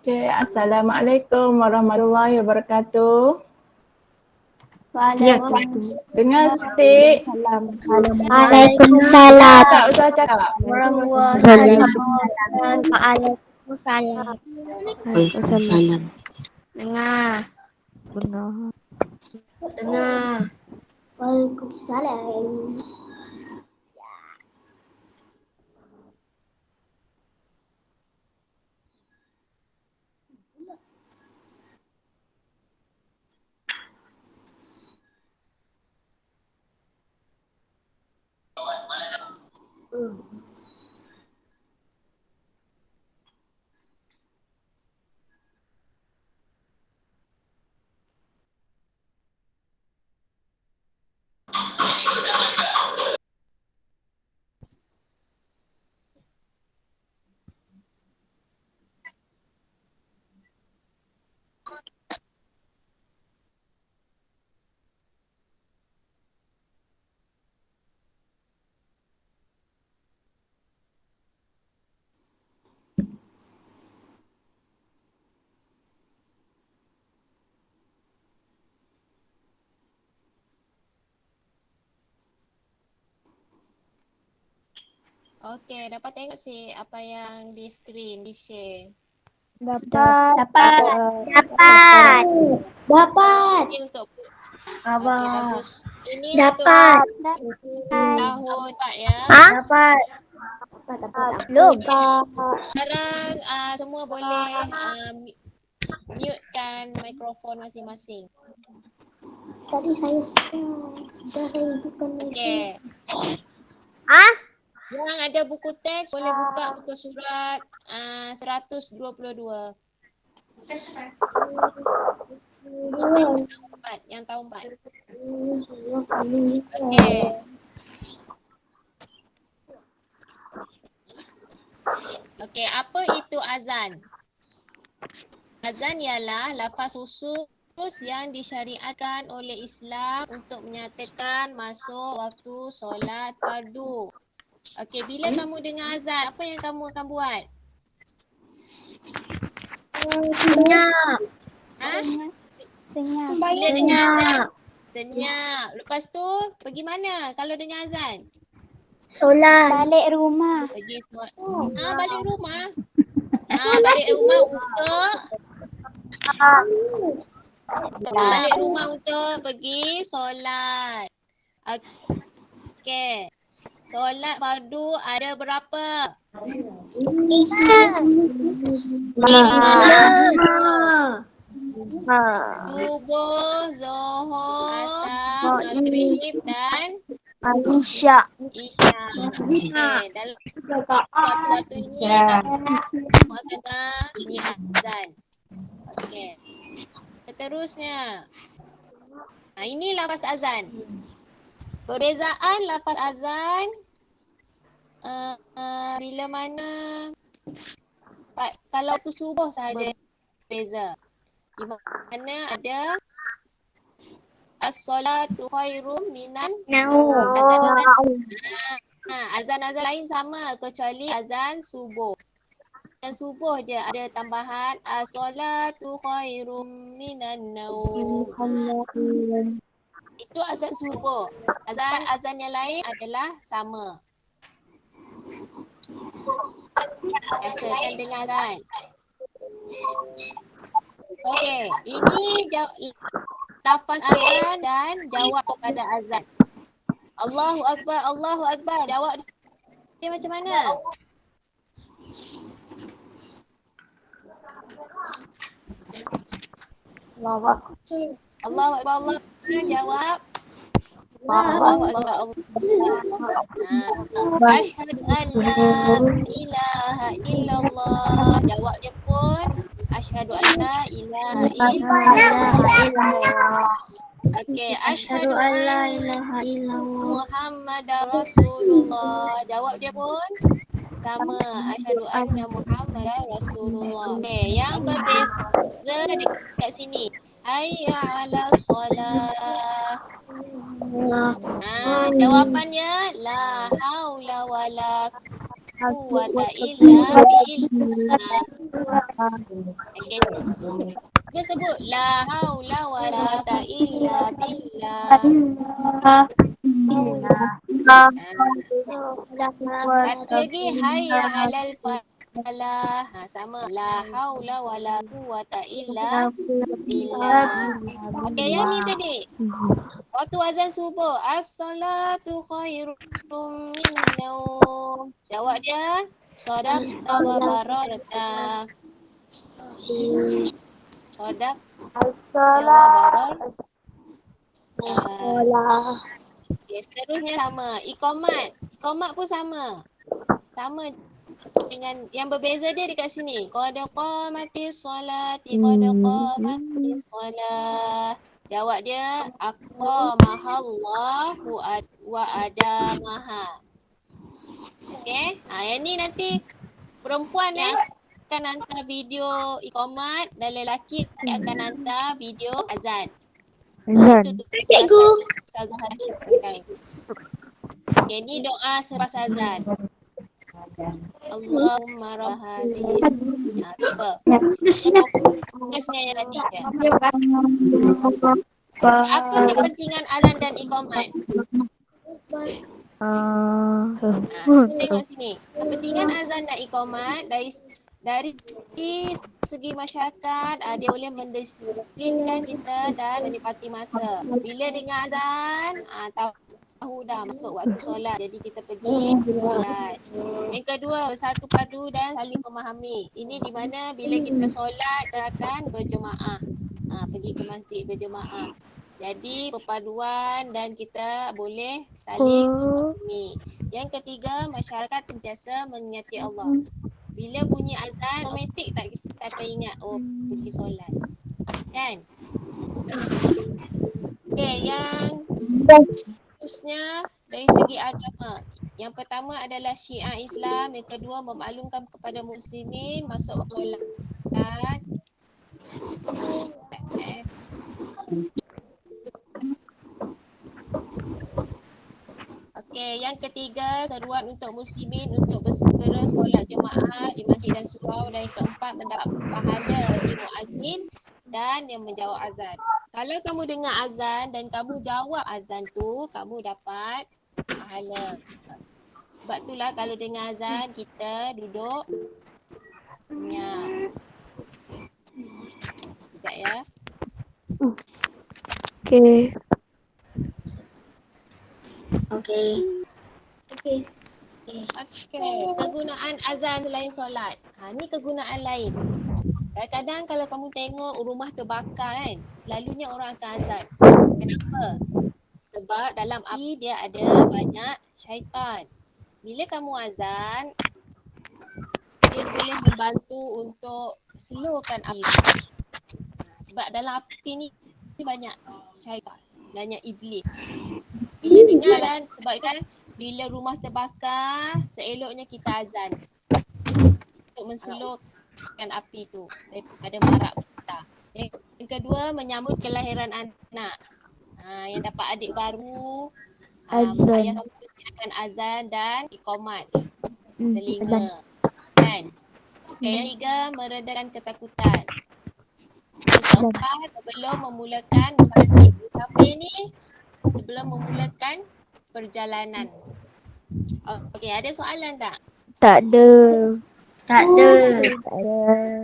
Okay, Assalamualaikum warahmatullahi wabarakatuh. Dengar sikit. Waalaikumsalam. Tak usah cakap. Waalaikumsalam. Dengar. Waalaikumsalam. Okey, dapat tengok apa yang di screen, di share. Dapat. Ini untuk Abang. okey, bagus. Ini Dapat. untuk tahun 4 ya. Dapat. Belum. Sekarang semua boleh mute-kan mikrofon masing-masing. Tadi saya sudah saya bukan. Okey. Yang ada buku teks boleh buka buku surat 122. Buku teks tahun 4. Okey. Okey, apa itu azan? Azan ialah lafaz khusus yang disyariatkan oleh Islam untuk menyatakan masuk waktu solat fardu. Okey, bila kamu dengar azan, apa yang kamu akan buat? Senyap. Ha? Senyap. Bila dengar azan? Senyap. Lepas tu pergi mana kalau dengar azan? Solat. Balik rumah. Pergi solat. Balik rumah. Balik rumah untuk balik rumah untuk pergi solat. Okey. Solat fardu ada berapa? 5. Subuh, Zuhur, Asar, Maghrib dan Isya. Isya. Okey, dalam waktu-waktu ini kamu akan bunyi azan. Okey. Seterusnya. Ini lafaz azan. Perbezaan lafaz azan bila mana kalau tu subuh sahaja berbeza. Di mana ada as-salatu khairum minan naum. Azan-azan lain sama kecuali azan subuh. Azan subuh je ada tambahan as-salatu khairum minan naum. Itu azan subuh. Azan yang lain adalah sama. Biasakan dengar kan? Okey, ini lafaz azan dan jawab kepada azan. Allahu Akbar, Allahu Akbar. Jawab dia macam mana? Allahu Akbar, Allahu Akbar. Jawab. Allahu Akbar, Allahu Akbar. Asyhadu an la ilaha illallah. Jawab dia pun asyhadu an la ilaha illallah. Okey, asyhadu an la ilaha illallah Muhammadar Rasulullah. Jawab dia pun sama, asyhadu anna Muhammadar Rasulullah. Okey, yang berbeza dekat sini. Hayya 'alas solah. Jawapannya la haula wala quwwata illa billah. Okey. Dia sebut la haula wala quwwata illa billah. Satu lagi hayya 'alal falah. Sama la haula wala quwwata illa billah. Okey, yang ni tadi. Waktu azan subuh, as-salatu khairum minan naum. Jawab dia shadaqta wa bararta. Shadaqta wa bararta. Okay, seterusnya sama. Iqamat pun sama. Sama dengan yang berbeza dia dekat sini. Qad qamatis solati, qad qamatis solah. Jawab dia aqamahallahu wa adamaha. Okey. Yang ni nanti perempuan yang akan hantar video iqamat dan lelaki akan hantar video azan. Cikgu. Ustazah Hadi. Okay, ni doa selepas azan. Allahumma rahadi. Cuba. Fokusnya yang tadi je. Apa kepentingan azan dan iqamat? Tengok sini. Kepentingan azan dan iqamat dari segi masyarakat, dia boleh mendisiplinkan kita dan menepati masa. Bila dengar azan, tahu dah masuk waktu solat, jadi kita pergi solat. Yang kedua, bersatu padu dan saling memahami. Ini di mana bila kita solat, kita akan berjemaah. Pergi ke masjid berjemaah. Jadi perpaduan dan kita boleh saling memahami. Yang ketiga, masyarakat sentiasa mengingati Allah. Bila bunyi azan, automatik tak kita akan ingat, oh pergi solat. Kan? Okey, yang seterusnya dari segi agama. Yang pertama adalah syiar Islam, yang kedua memaklumkan kepada muslimin masuk solat. Okey, yang ketiga seruan untuk muslimin untuk bersegera solat jemaah di masjid dan surau, dan yang keempat mendapat pahala di muazzin dan yang menjawab azan. Kalau kamu dengar azan dan kamu jawab azan tu, kamu dapat pahala. Sebab itulah kalau dengar azan kita duduk senyap. Sekejap ya. Okay. Okey. Okey, kegunaan azan selain solat. Ni kegunaan lain. Kadang-kadang kalau kamu tengok rumah terbakar kan, selalunya orang akan azan. Kenapa? Sebab dalam api dia ada banyak syaitan. Bila kamu azan, dia boleh membantu untuk slowkan api. Sebab dalam api ni banyak syaitan, banyak iblis. Bila dengar kan, sebab kan bila rumah terbakar, seeloknya kita azan untuk menslowkan api tu daripada marak kita. Yang kedua, menyambut kelahiran anak. Yang dapat adik baru, ayah kamu mesti akan azan dan iqamat telinga. Kan? Okay, yang tiga, meredakan ketakutan. Yang keempat, sebelum memulakan musafir ni, sebelum memulakan perjalanan. Okey, ada soalan tak? Tak ada. Tak ada.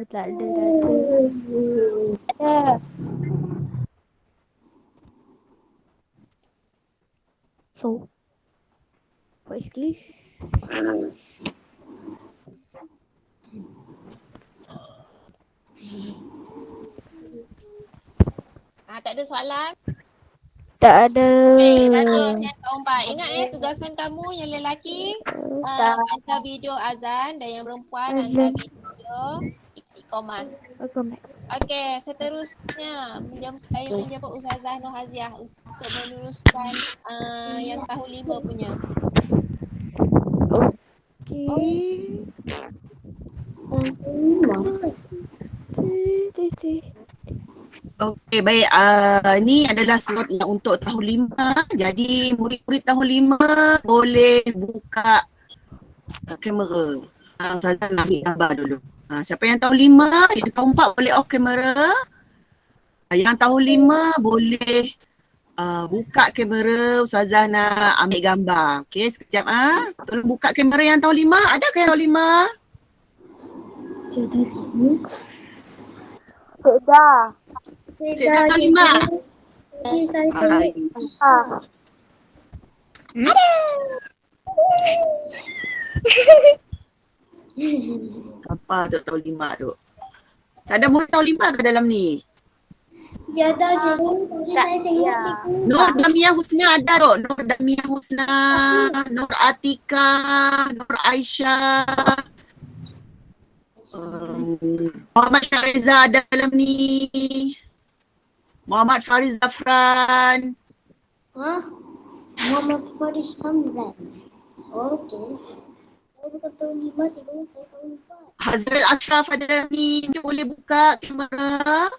Tak ada. So, what is this? Tak ada soalan? Tak ada. Baik, bagus. Yang keempat, ingat tugasan kamu yang lelaki hantar video azan dan yang perempuan hantar video iqamah. Okey, seterusnya saya menjemput Ustazah Nur Haziah untuk meneruskan yang tahun 5 punya. Okey, baik. Ni adalah slot yang untuk tahun 5. Jadi murid-murid tahun 5 boleh buka kamera. Ustazah nak ambil gambar dulu. Siapa yang tahun 5, yang tahun 4 boleh off kamera. Yang tahun 5 boleh buka kamera, Ustazah nak ambil gambar. Okey, sekejap tolong buka kamera yang tahun 5. Adakah yang tahun 5? Cikgu tahun 5. Apa tu tahun 5 tu? Tak ada murid tahun 5 ke dalam ni? Dia ada cikgu. Saya tengok cikgu. Nur Damia Husna ada tu. Nur Damia Husna, Nur Atika, Nur Aisyah. Muhammad Syariza ada dalam ni. Muhammad Faris Zafran. Muhammad Faris Zafran. Okey. Saya bukan tahun 5, cikgu. Saya tahun 4. Hazrul Ashraf ada dalam ni. Dia boleh buka kamera.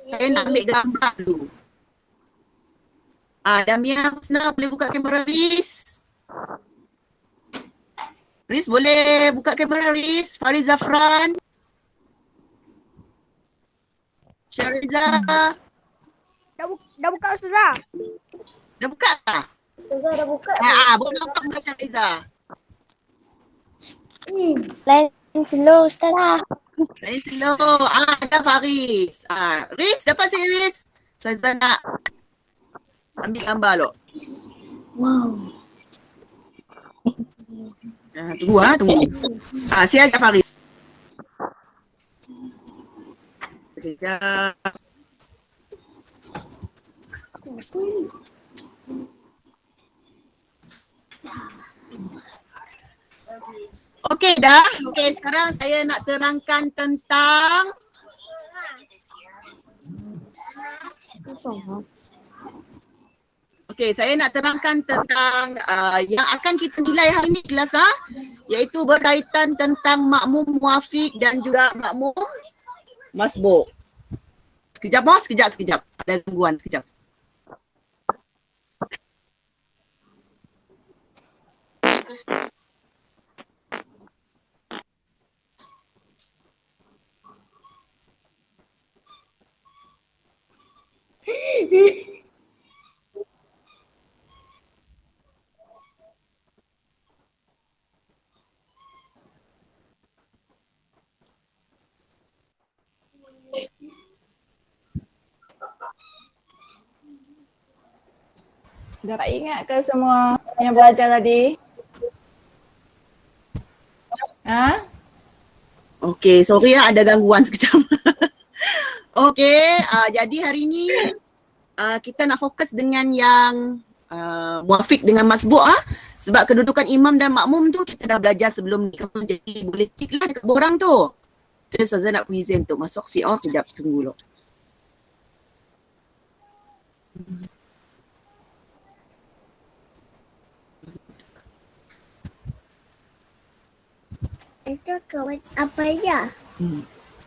Saya nak ambil gambar dulu. Damia Husna boleh buka kamera, Riz. Riz boleh buka kamera, Riz. Faris Zafran. Syariza. Dah buka Ustazah. Dah buka tak? Ustazah dah buka. Boleh nampak muka Syariza. Lain slow Ustazah. Lain slow. Ada Faris. Riz, dapat si Riz. Saya nak ambil gambar lo. Wow. Tunggu. Siap Faris. Sekejap. Okey dah. Okey, sekarang saya nak terangkan tentang saya nak terangkan tentang yang akan kita nilai hari ini kelas iaitu berkaitan tentang makmum muafiq dan juga makmum masbuk. Sekejap bos, sekejap. Ada gangguan sekejap. Dapat ingat ke semua yang belajar tadi? Ha? Okey, sorry ada gangguan sekejap. Okey, jadi hari ini kita nak fokus dengan yang muafiq dengan masbuk sebab kedudukan imam dan makmum tu kita dah belajar sebelum ni. Jadi boleh tick lah dekat borang tu. Okay, Ustazah nak present tu. Masuk kejap, tunggu dulu. Itu kawan apa ya?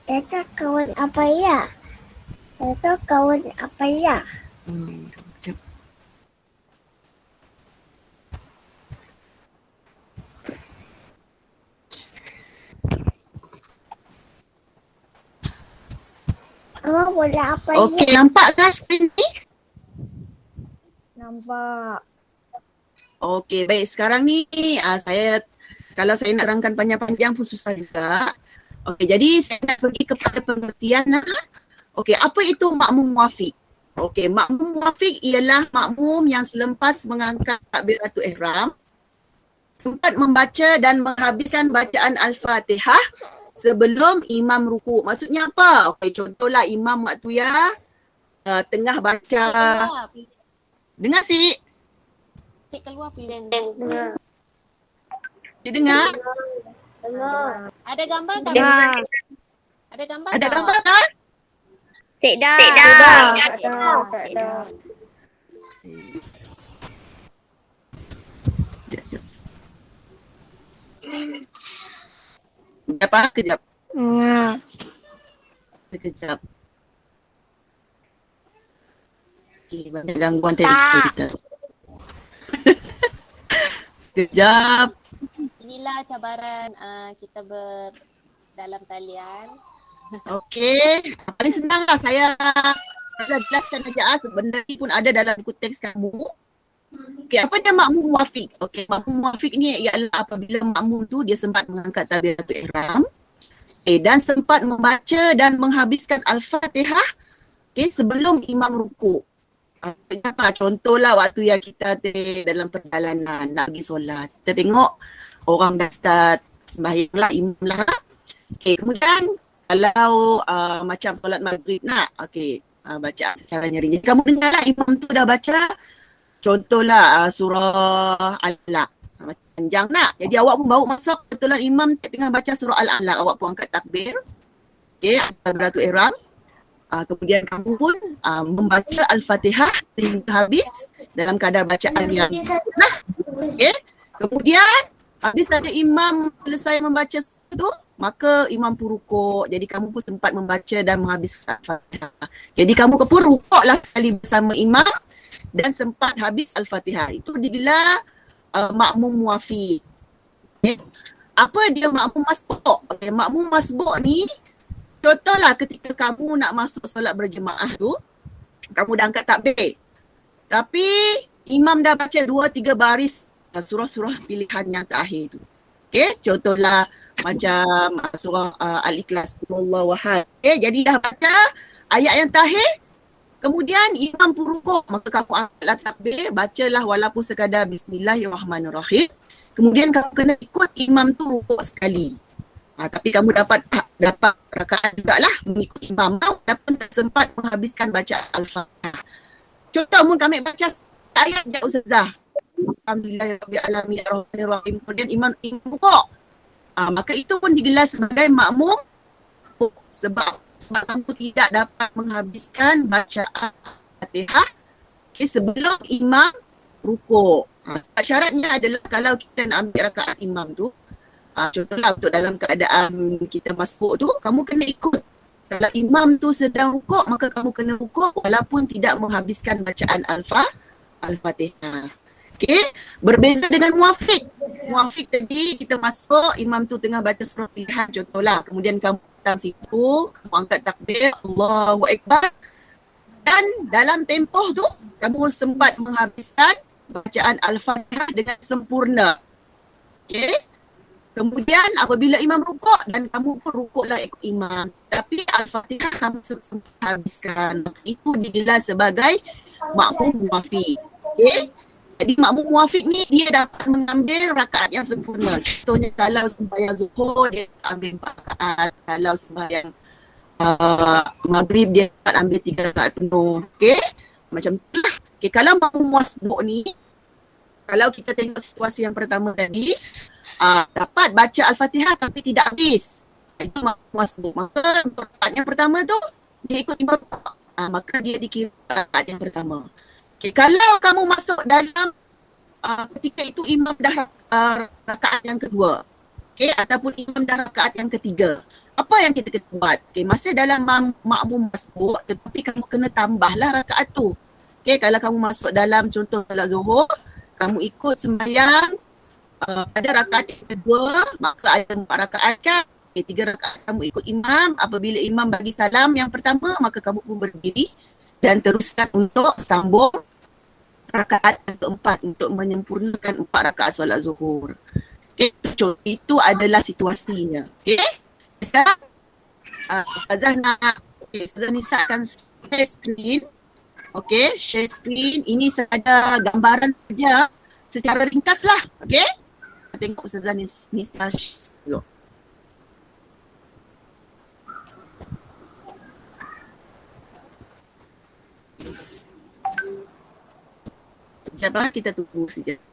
Itu kawan apa ya? Itu kawan apa ya? Sekejap. Awak boleh apa Okey, ya? nampak kan skrin ni? Nampak. Okey, baik. Sekarang ni kalau saya nak terangkan panjang-panjang pun susah juga. Okey, jadi saya nak pergi kepada pengertian. Okey, apa itu makmum muafiq? Okey, makmum muafiq ialah makmum yang selepas mengangkat takbiratul ihram sempat membaca dan menghabiskan bacaan Al-Fatihah sebelum imam ruku'. Maksudnya apa? Okey, contohlah imam waktu tengah baca. Dengar si. Cik keluar present. Cik dengar? Ada gambar tak? Ada gambar Ada tak? gambar tak? Sek dah. Sekejap. Kejap. Sekejap. Okay, banyak gangguan teknikal kita. Sekejap. Inilah cabaran kita dalam talian. Okey. Paling senang lah saya jelaskan aja. Benda ni pun ada dalam buku teks kamu. Okey, apa dia makmum muafiq? Okey, makmum muafiq ni ialah apabila makmum tu dia sempat mengangkat takbiratul ihram. Dan sempat membaca dan menghabiskan Al-Fatihah sebelum imam ruku'. Contohlah waktu yang kita dalam perjalanan nak pergi solat. Kita tengok orang dah start sembahyang lah, imam lah. Kemudian kalau macam solat maghrib nak, baca secara nyaring. Jadi kamu dengarlah imam tu dah baca, contohlah surah Al-Alaq. Macam panjang nak. Jadi awak pun baru masuk, kebetulan imam tengah baca surah Al-Alaq. Awak pun angkat takbir. Takbiratul ihram. Kemudian kamu pun membaca Al-Fatihah sehingga habis dalam kadar bacaan yang kemudian habis saja imam selesai membaca itu, maka imam pun rukuk. Jadi kamu pun sempat membaca dan menghabiskan Al-Fatihah. Jadi kamu pun rukuklah sekali bersama imam dan sempat habis Al-Fatihah. Itu digelar makmum muafiq. Apa dia makmum masbuk? Makmum masbuk ni contohlah ketika kamu nak masuk solat berjemaah tu, kamu dah angkat takbir. Tapi imam dah baca 2-3 baris surah-surah pilihan yang terakhir tu. Contohlah macam surah Al-Ikhlas, Qul Wahad. Jadi dah baca ayat yang terakhir, kemudian imam pun rukuk, maka kamu angkatlah takbir, bacalah walaupun sekadar Bismillahirrahmanirrahim. Kemudian kamu kena ikut imam tu rukuk sekali. Tapi kamu dapat rakaat jugalah mengikut imam, walaupun tak sempat menghabiskan bacaan Al-Fatihah. Contoh mun kami baca ayat je Ustazah. Alhamdulillahirabbil alamin arrahmanir rahim. Kemudian imam rukuk. Maka itu pun digelar sebagai makmum sebab kamu tidak dapat menghabiskan bacaan Fatihah sebelum imam rukuk. Syaratnya adalah kalau kita nak ambil rakaat imam tu, contohlah untuk dalam keadaan kita masbuk tu, kamu kena ikut. Kalau imam tu sedang rukuk, maka kamu kena rukuk walaupun tidak menghabiskan bacaan Al-Fatihah. Okey, berbeza dengan muafiq. Muafiq tadi kita masuk, imam tu tengah baca surah pilihan contohlah. Kemudian kamu datang situ, kamu angkat takbir, Allahu Akbar. Dan dalam tempoh tu, kamu sempat menghabiskan bacaan Al-Fatihah dengan sempurna. Okey. Kemudian apabila imam rukuk dan kamu pun rukuklah ikut imam. Tapi Al-Fatihah kamu sempat habiskan. Itu digelar sebagai makmum muafiq. Okey. Jadi makmum muafiq ni dia dapat mengambil rakaat yang sempurna. Contohnya kalau sembahyang zuhur dia ambil 4 rakaat. Kalau sembahyang maghrib dia dapat ambil 3 rakaat penuh. Okey. Macam tu lah. Okey, kalau makmum masbuk ni, kalau kita tengok situasi yang pertama tadi, dapat baca Al-Fatihah tapi tidak habis. Itu makmum masbuk. Maka rakaat yang pertama tu dia ikut imam rukuk. Maka dia dikira rakaat yang pertama. Okay, kalau kamu masuk dalam ketika itu imam dah rakaat yang kedua, okay, ataupun imam dah rakaat yang ketiga, apa yang kita kena buat? Okay, masih dalam makmum masbuk tetapi kamu kena tambahlah rakaat tu. Okay, kalau kamu masuk dalam contoh salat zuhur, kamu ikut sembahyang pada rakaat yang kedua, maka ada 4 rakaat kan? Okay, 3 rakaat kamu ikut imam. Apabila imam bagi salam yang pertama, maka kamu pun berdiri dan teruskan untuk sambung rakaat yang keempat untuk menyempurnakan 4 rakaat solat zuhur. Okay, itu adalah situasinya. Okay, sekarang Ustazah nak, Ustazah Nisa akan share screen. Okay, share screen. Ini sekadar gambaran saja secara ringkas lah. Okay, tengok Ustazah Nisa share. Sekejap, kita tunggu sekejap.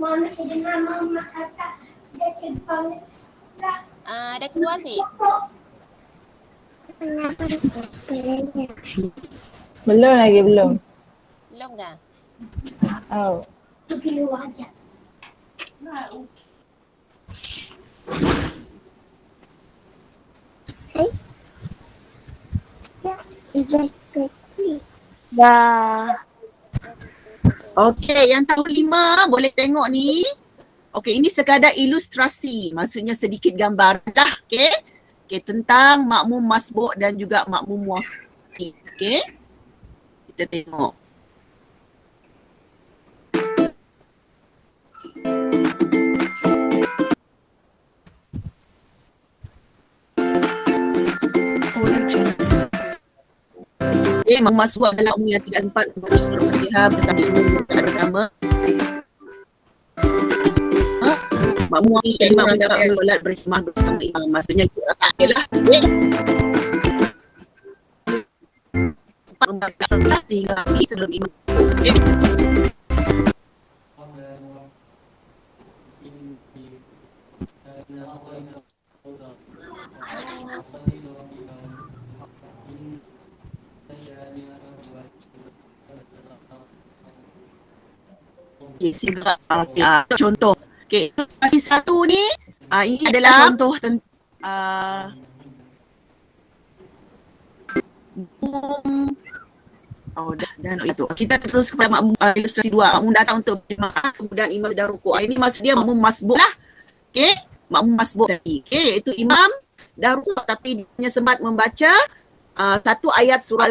Mama sedang mama kata dia cipang. Dah keluar sih? Belum lagi, belum. Belum kan? Oh. Pergi luar aja. Dah. Okey, yang tahun 5 boleh tengok ni. Okey, ini sekadar ilustrasi. Maksudnya sedikit gambaran lah. Okey. Okey, tentang makmum masbuk dan juga makmum muafiq. Okey. Kita tengok. Makmum masbuk adalah umum yang tidak sempat membaca surah Fatihah bersama imam rakaat pertama. Makmum muafiq imam mendapat solat berjemaah bersama imam. Maksudnya ikut rakaat dia lah. Membaca solat sehingga habis sebelum imam. Okay. Okay, contoh. Okay, situasi satu ni, ini adalah contoh tentang dan itu. Kita terus kepada makmum ilustrasi 2. Makmum datang untuk berjemaah, kemudian imam sedang rukuk. Ini maksud dia makmum masbuk lah. Okay, makmum masbuk tadi. Okay, itu imam dah rukuk tapi dia sempat membaca satu ayat surah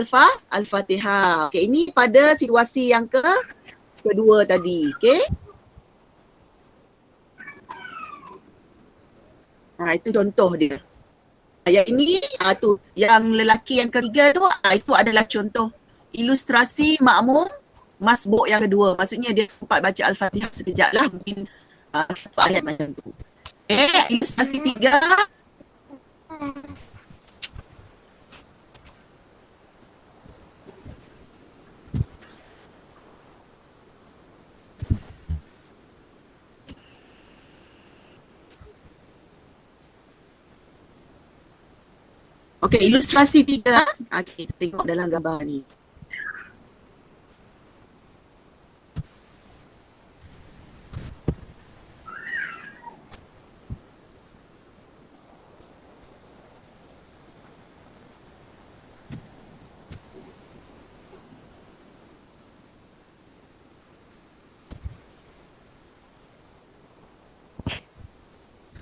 Al-Fatihah. Okay, ini pada situasi yang kedua tadi. Okay. Itu contoh dia. Yang ini tu yang lelaki yang ketiga tu itu adalah contoh ilustrasi makmum masbuk yang kedua. Maksudnya dia sempat baca Al-Fatihah sekejap lah, mungkin Satu ayat macam tu. Ilustrasi 3. Okey, ilustrasi 3. Okey, kita tengok dalam gambar ni.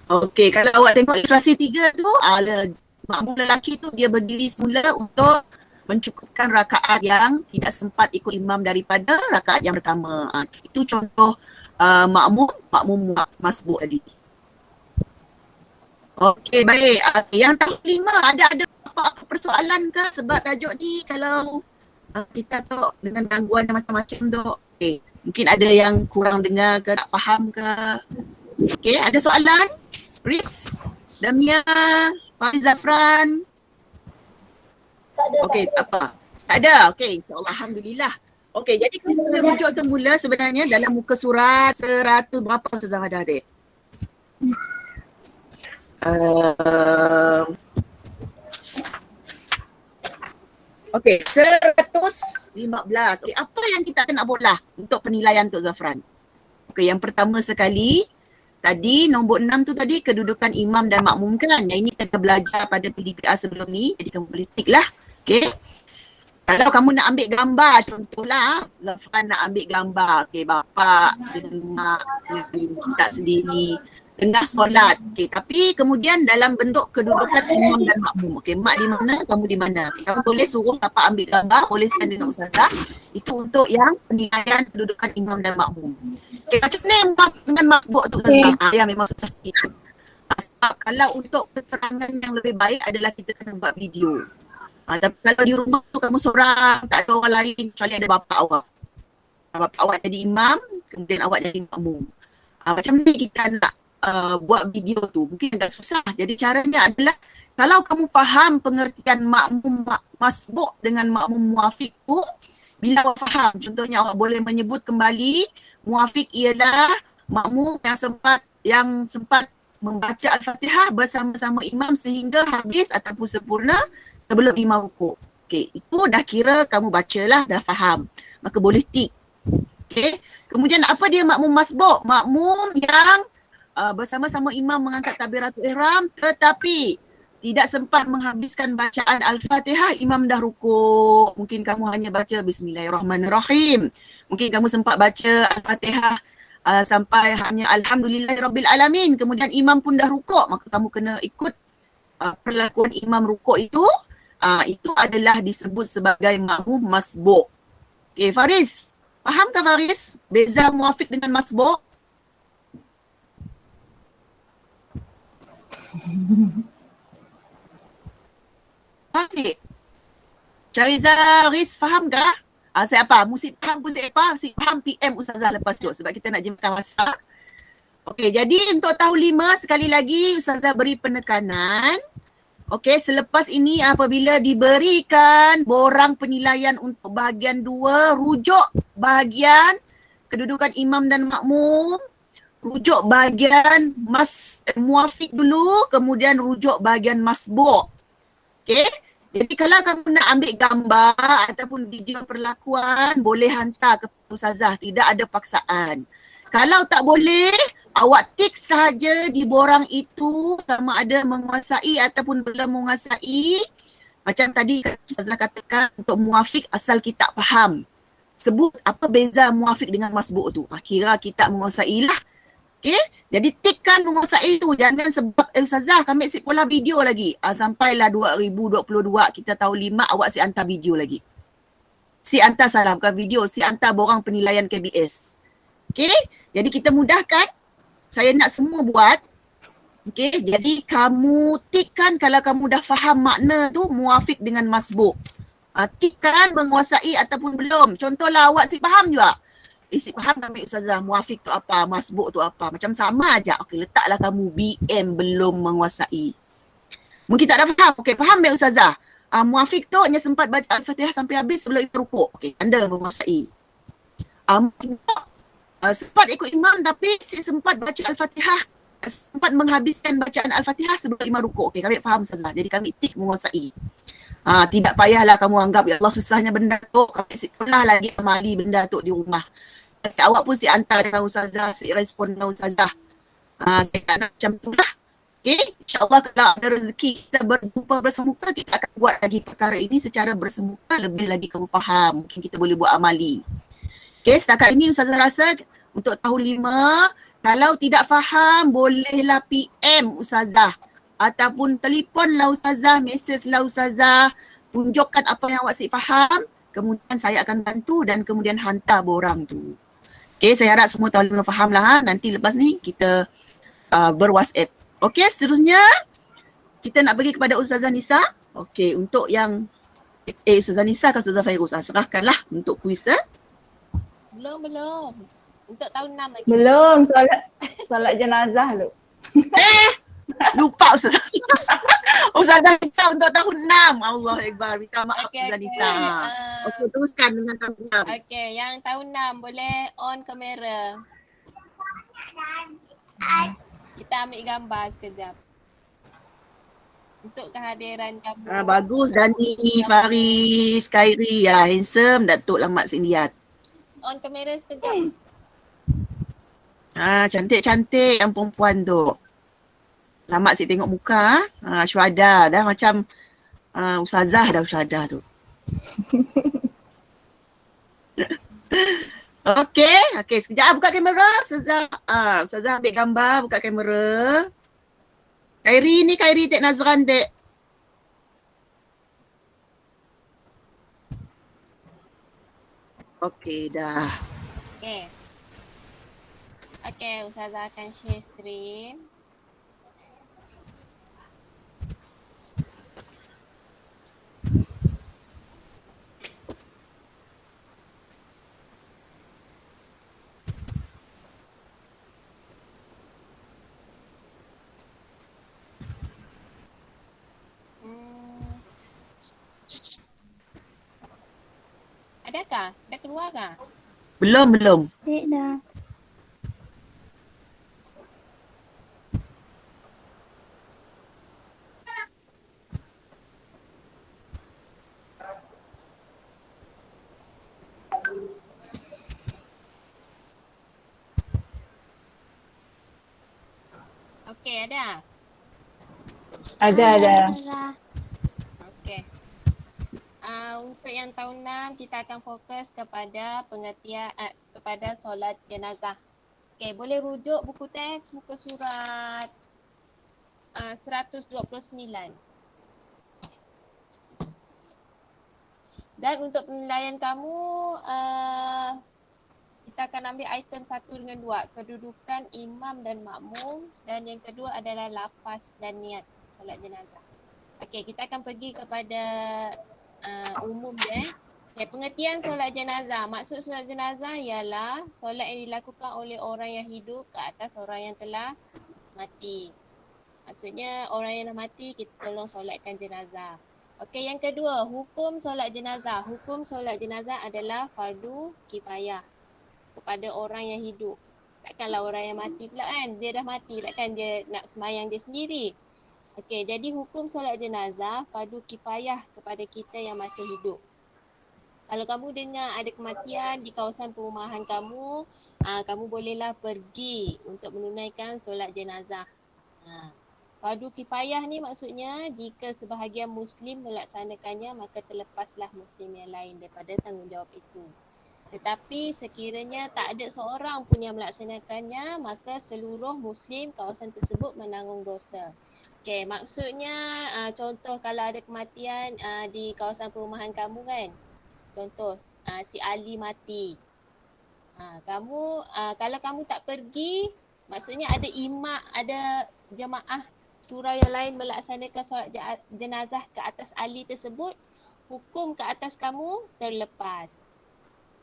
Okey, kalau awak tengok ilustrasi 3 tu, makmum lelaki tu dia berdiri semula untuk mencukupkan rakaat yang tidak sempat ikut imam daripada rakaat yang pertama. Itu contoh makmum masbuk tadi. Okey, baik. Yang tahun 5 ada apa persoalan ke sebab tajuk ni kalau kita tu dengan gangguan macam-macam tu. Okey, mungkin ada yang kurang dengar ke, tak faham ke. Okey, ada soalan? Riz, Damia, Faiz Zafran. Okey, tak apa. Tak ada. Okey, insyaAllah. Alhamdulillah. Okey, jadi kita rujuk semula sebenarnya dalam muka surat 100 berapa Ustazah Madah tadi? 115. Okey, apa yang kita akan nak bolah untuk penilaian untuk Zafran? Okey, yang pertama sekali, tadi nombor 6 tu tadi kedudukan imam dan makmum kan. Yang ini kita belajar pada PDPR sebelum ni. Jadi kamu boleh tick lah. Okay. Kalau kamu nak ambil gambar, contohlah Zafran nak ambil gambar. Okay, bapa dengan mak, tak sendiri, tengah solat. Okay, tapi kemudian dalam bentuk kedudukan imam dan makmum. Okay, mak di mana, kamu di mana. Okay, kamu boleh suruh bapa ambil gambar, boleh send dengan Ustazah. Itu untuk yang penilaian kedudukan imam dan makmum. Okay, macam ni dengan masbuk tu Ustazah. Ya, memang susah sikit. Kalau untuk keterangan yang lebih baik adalah kita kena buat video. Tapi kalau di rumah tu kamu seorang, tak ada orang lain kecuali ada bapa awak. Bapa awak jadi imam, kemudian awak jadi makmum. Macam ni kita nak buat video tu. Mungkin agak susah. Jadi caranya adalah kalau kamu faham pengertian makmum masbuk dengan makmum muafiq tu, bila awak faham, contohnya awak boleh menyebut kembali muafiq ialah makmum yang sempat membaca Al-Fatihah bersama-sama imam sehingga habis ataupun sempurna sebelum imam rukuk. Okey, itu dah kira kamu bacalah, dah faham. Maka boleh tick. Okey. Kemudian apa dia makmum masbuk? Makmum yang bersama-sama imam mengangkat takbiratul ihram tetapi tidak sempat menghabiskan bacaan Al-Fatihah, imam dah rukuk. Mungkin kamu hanya baca Bismillahirrahmanirrahim. Mungkin kamu sempat baca Al-Fatihah sampai hanya Alhamdulillahirrabbilalamin. Kemudian imam pun dah rukuk, maka kamu kena ikut perlakuan imam rukuk itu. Itu adalah disebut sebagai makmum masbuk. Okay, Faris. Faham tak Faris? Beza muafiq dengan masbuk? Faham tak? Syariza Riz, faham tak? Saya apa? Mesti faham PM Ustazah lepas tu sebab kita nak jemkan masa. Okey, jadi untuk tahun 5 sekali lagi Ustazah beri penekanan. Okey, selepas ini apabila diberikan borang penilaian untuk bahagian 2, rujuk bahagian kedudukan imam dan makmum, rujuk bahagian muafiq dulu, kemudian rujuk bahagian masbuk. Okey? Jadi kalau kamu nak ambil gambar ataupun video perlakuan, boleh hantar ke Ustazah, tidak ada paksaan. Kalau tak boleh, awak tik sahaja di borang itu sama ada menguasai ataupun belum menguasai. Macam tadi Ustazah katakan untuk muafiq asal kita faham. Sebut apa beza muafiq dengan masbuk tu. Kira kita menguasai lah. Okay, jadi tikkan menguasai itu. Jangan sebab Ustazah kami asyik pola video lagi. Sampailah 2022 kita tahun 5 awak asyik hantar video lagi. Si hantar salah bukan video, si hantar borang penilaian KBS. Okay, jadi kita mudahkan. Saya nak semua buat. Okay, jadi kamu tikkan kalau kamu dah faham makna tu muafiq dengan masbuk. Tikkan menguasai ataupun belum. Contohlah awak asyik faham juga. isi faham kami Ustazah, muafiq tu apa, masbuk tu apa. Macam sama aja. Okey, letaklah kamu BM belum menguasai. Mungkin tak ada faham. Okey, faham tak Ustazah? Muafiq tu hanya sempat baca Al-Fatihah sampai habis sebelum imam rukuk. Okey, anda menguasai. Masbuk sempat ikut imam tapi sempat baca Al-Fatihah, sempat menghabiskan bacaan Al-Fatihah sebelum imam rukuk. Okey, kami faham Ustazah. Jadi kami tik menguasai. Tidak payahlah kamu anggap ya Allah susahnya benda tu. Kami sekolah lagi amali benda tu di rumah. Si awak pun si hantar dengan Ustazah, si respon dengan Ustazah. Saya tak nak macam tu lah. Okay, insyaAllah kalau ada rezeki kita berjumpa bersemuka, kita akan buat lagi perkara ini secara bersemuka, lebih lagi kamu faham. Mungkin kita boleh buat amali. Okay, setakat ini Ustazah rasa untuk tahun 5, kalau tidak faham, bolehlah PM Ustazah. Ataupun telefonlah Ustazah, mesejlah Ustazah, tunjukkan apa yang awak si faham, kemudian saya akan bantu dan kemudian hantar borang tu. Okay, saya harap semua tahun 5 faham lah. Nanti lepas ni kita ber-WhatsApp. Okay, seterusnya kita nak pergi kepada Ustazah Nisa. Okay, untuk yang Ustazah Nisa ke Ustazah Fairuz, serahkanlah untuk kuis. Belum. Untuk tahun 6 lagi. Belum, solat jenazah lu. Lupa Ustazah. Ustazah Nisa untuk tahun 6. Allah Akbar. Minta maaf Ustazah Nisa. Okey, teruskan dengan tahun 6. Okey, yang tahun 6 boleh on kamera. Kita ambil gambar sekejap. Untuk kehadiran kamu. Bagus Dani, Faris, Khairi. Handsome Datuk Lamat Sindiat. On kamera sekejap. Cantik-cantik yang perempuan tu. Lamat si tengok muka. Syuhada dah macam Ustazah dah Syuhada tu. Okey, sekejap buka kamera. Ustazah ambil gambar, buka kamera. Khairi Tek Nazran Tek. Okey dah. Okey, Ustazah akan share screen. Adakah? Dah keluar kah? Belum. Dek dah. Okey, ada? Ada. Okey. Untuk yang tahun 6 kita akan fokus kepada pengertian kepada solat jenazah. Okey, boleh rujuk buku teks muka surat 129. Dan untuk penilaian kamu kita akan ambil item 1 dengan 2, kedudukan imam dan makmum, dan yang kedua adalah lafaz dan niat solat jenazah. Okey, kita akan pergi kepada umum dia. Pengertian solat jenazah. Maksud solat jenazah ialah solat yang dilakukan oleh orang yang hidup ke atas orang yang telah mati. Maksudnya orang yang dah mati kita tolong solatkan jenazah. Okey, yang kedua, hukum solat jenazah. Hukum solat jenazah adalah fardu kifayah kepada orang yang hidup. Takkanlah orang yang mati pula kan, dia dah mati, takkan dia nak sembahyang dia sendiri. Okey, jadi hukum solat jenazah fardu kifayah kepada kita yang masih hidup. Kalau kamu dengar ada kematian di kawasan perumahan kamu, kamu bolehlah pergi untuk menunaikan solat jenazah. Fardu kifayah ni maksudnya jika sebahagian Muslim melaksanakannya maka terlepaslah Muslim yang lain daripada tanggungjawab itu. Tetapi sekiranya tak ada seorang pun yang melaksanakannya maka seluruh Muslim kawasan tersebut menanggung dosa. Okey, maksudnya contoh kalau ada kematian di kawasan perumahan kamu kan. Contoh si Ali mati. Kalau kamu tak pergi, maksudnya ada imam, ada jemaah surau yang lain melaksanakan solat jenazah ke atas Ali tersebut, hukum ke atas kamu terlepas.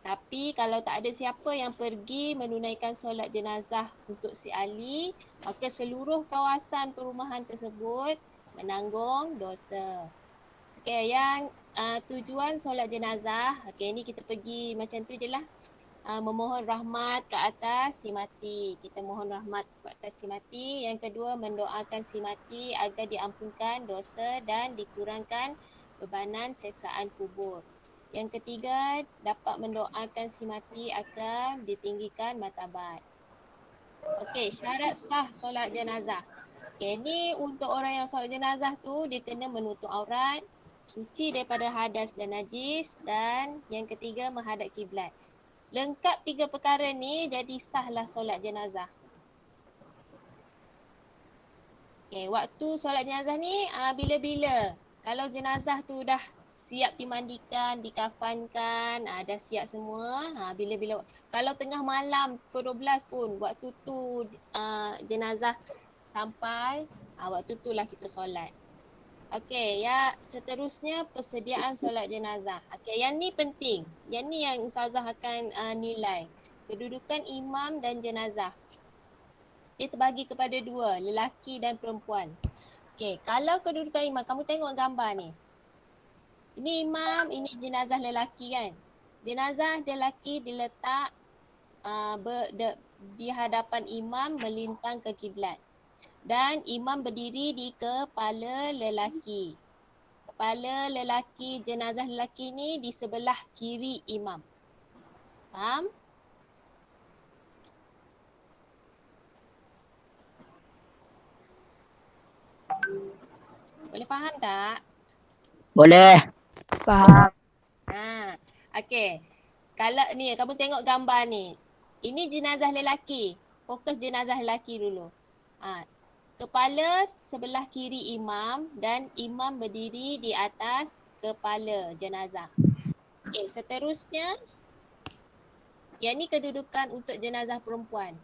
Tapi kalau tak ada siapa yang pergi menunaikan solat jenazah untuk si Ali, maka seluruh kawasan perumahan tersebut menanggung dosa. Okey, yang tujuan solat jenazah, okey ni kita pergi macam tu je lah. Memohon rahmat ke atas si mati. Kita mohon rahmat ke atas si mati. Yang kedua, mendoakan si mati agar diampunkan dosa dan dikurangkan bebanan siksaan kubur. Yang ketiga, dapat mendoakan si mati agar ditinggikan martabat. Okey, syarat sah solat jenazah. Okey, ni untuk orang yang solat jenazah tu dia kena menutup aurat, suci daripada hadas dan najis, dan yang ketiga menghadap kiblat. Lengkap 3 perkara ni jadi sahlah solat jenazah. Okay, waktu solat jenazah ni bila-bila. Kalau jenazah tu dah siap dimandikan, dikafankan, dah siap semua, bila-bila. Kalau tengah malam pukul 12 pun waktu tu jenazah sampai, waktu tu lah kita solat. Okey, ya seterusnya persediaan solat jenazah. Okey, yang ni penting. Yang ni yang ustazah akan nilai. Kedudukan imam dan jenazah. Dia terbagi kepada dua, lelaki dan perempuan. Okey, kalau kedudukan imam, kamu tengok gambar ni. Ini imam, ini jenazah lelaki kan. Jenazah lelaki diletak di hadapan imam melintang ke kiblat. Dan imam berdiri di kepala lelaki. Kepala lelaki, jenazah lelaki ni di sebelah kiri imam. Faham? Boleh faham tak? Boleh. Faham. Okey. Kalau ni, kamu tengok gambar ni. Ini jenazah lelaki. Fokus jenazah lelaki dulu. Kepala sebelah kiri imam dan imam berdiri di atas kepala jenazah. Okey, seterusnya yang ni kedudukan untuk jenazah perempuan.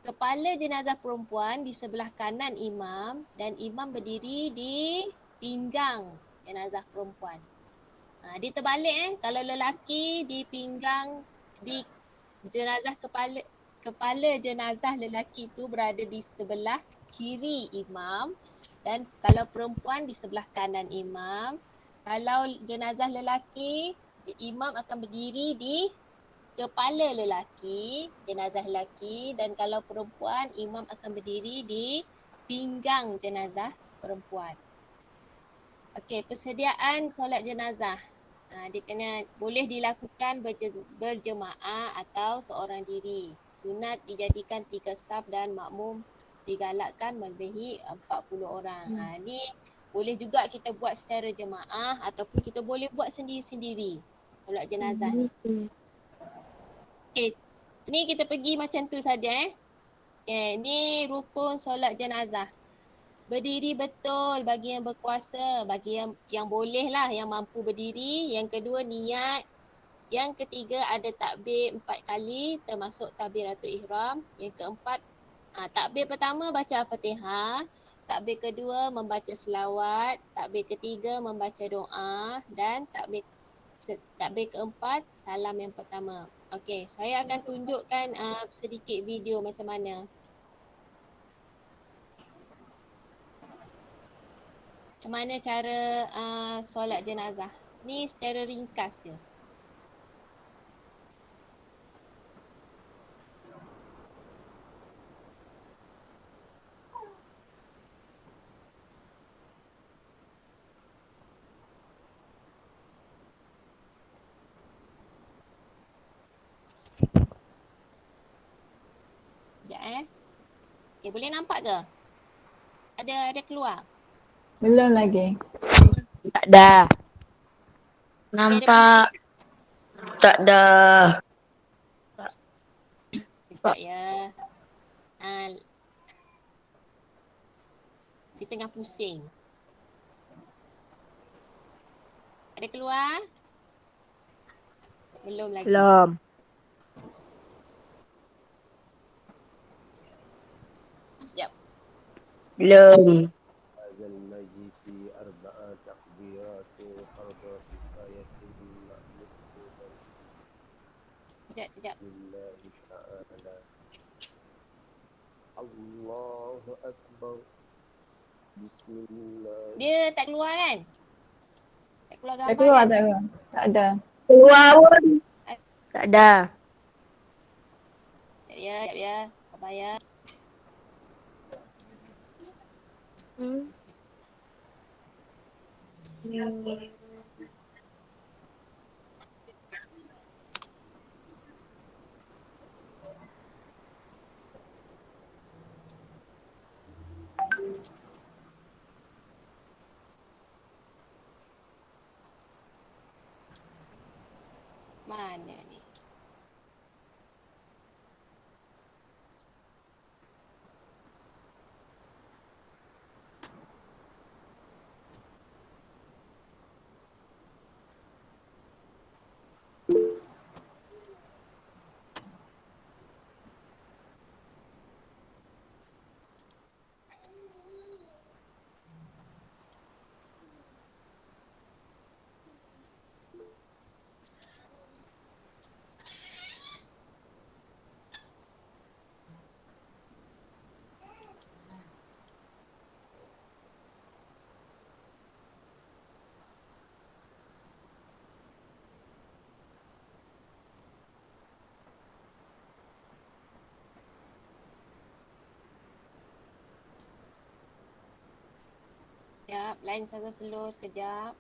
Kepala jenazah perempuan di sebelah kanan imam dan imam berdiri di pinggang jenazah perempuan. Dia terbalik kalau lelaki di pinggang di jenazah kepala jenazah lelaki tu berada di sebelah kiri imam dan kalau perempuan di sebelah kanan imam. Kalau jenazah lelaki, imam akan berdiri di kepala lelaki, jenazah lelaki, dan kalau perempuan, imam akan berdiri di pinggang jenazah perempuan. Okey, persediaan solat jenazah. Dia kena boleh dilakukan berjemaah atau seorang diri. Sunat dijadikan 3 saf dan makmum digalakkan melebihi 40 orang. Ni boleh juga kita buat secara jemaah ataupun kita boleh buat sendiri-sendiri solat jenazah ni. Okay, ni kita pergi macam tu saja Okay, ni rukun solat jenazah. Berdiri betul bagi yang berkuasa, bagi yang boleh lah, yang mampu berdiri. Yang kedua niat. Yang ketiga ada takbir 4 kali termasuk takbiratul ihram. Yang keempat, takbir pertama baca Al-Fatihah. Takbir kedua membaca selawat. Takbir ketiga membaca doa. Dan takbir keempat salam yang pertama. Okey, saya akan tunjukkan sedikit video macam mana. Macam mana cara solat jenazah. Ni secara ringkas je. Sekejap Okay, boleh nampak ke? Ada keluar? Belum lagi. Tak ada. Nampak. Tak ada. Sekejap ya. Dia tengah pusing. Ada keluar? Belum lagi. Belum. Sekejap. Belum. هذا الميت 4 تكبيرات فرض كفاية مأمور Kejap. lillahi ta'ala. Allahu Akbar. Bismillah. Dia tak keluar kan? Tak keluar Tak gambar keluar, kan? tak keluar. Tak ada. Keluar pun. Tak ada. Sekejap ya. Sabar ya. Mana ni? Sekejap, line saya slow sekejap.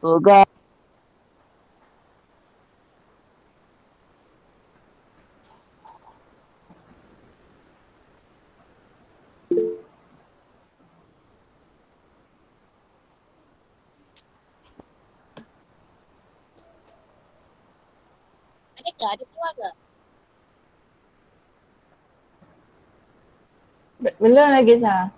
Program. Adakah ada keluar ke? Belum lagi sah.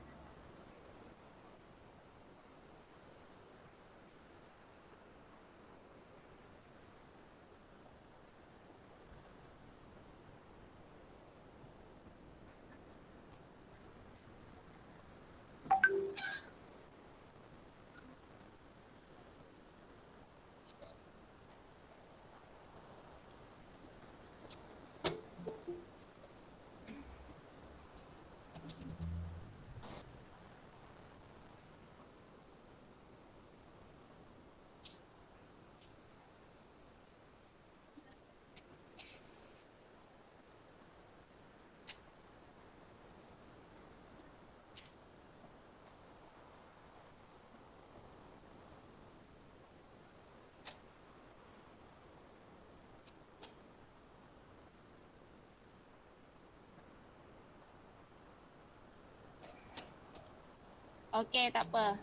Okey, tak apa.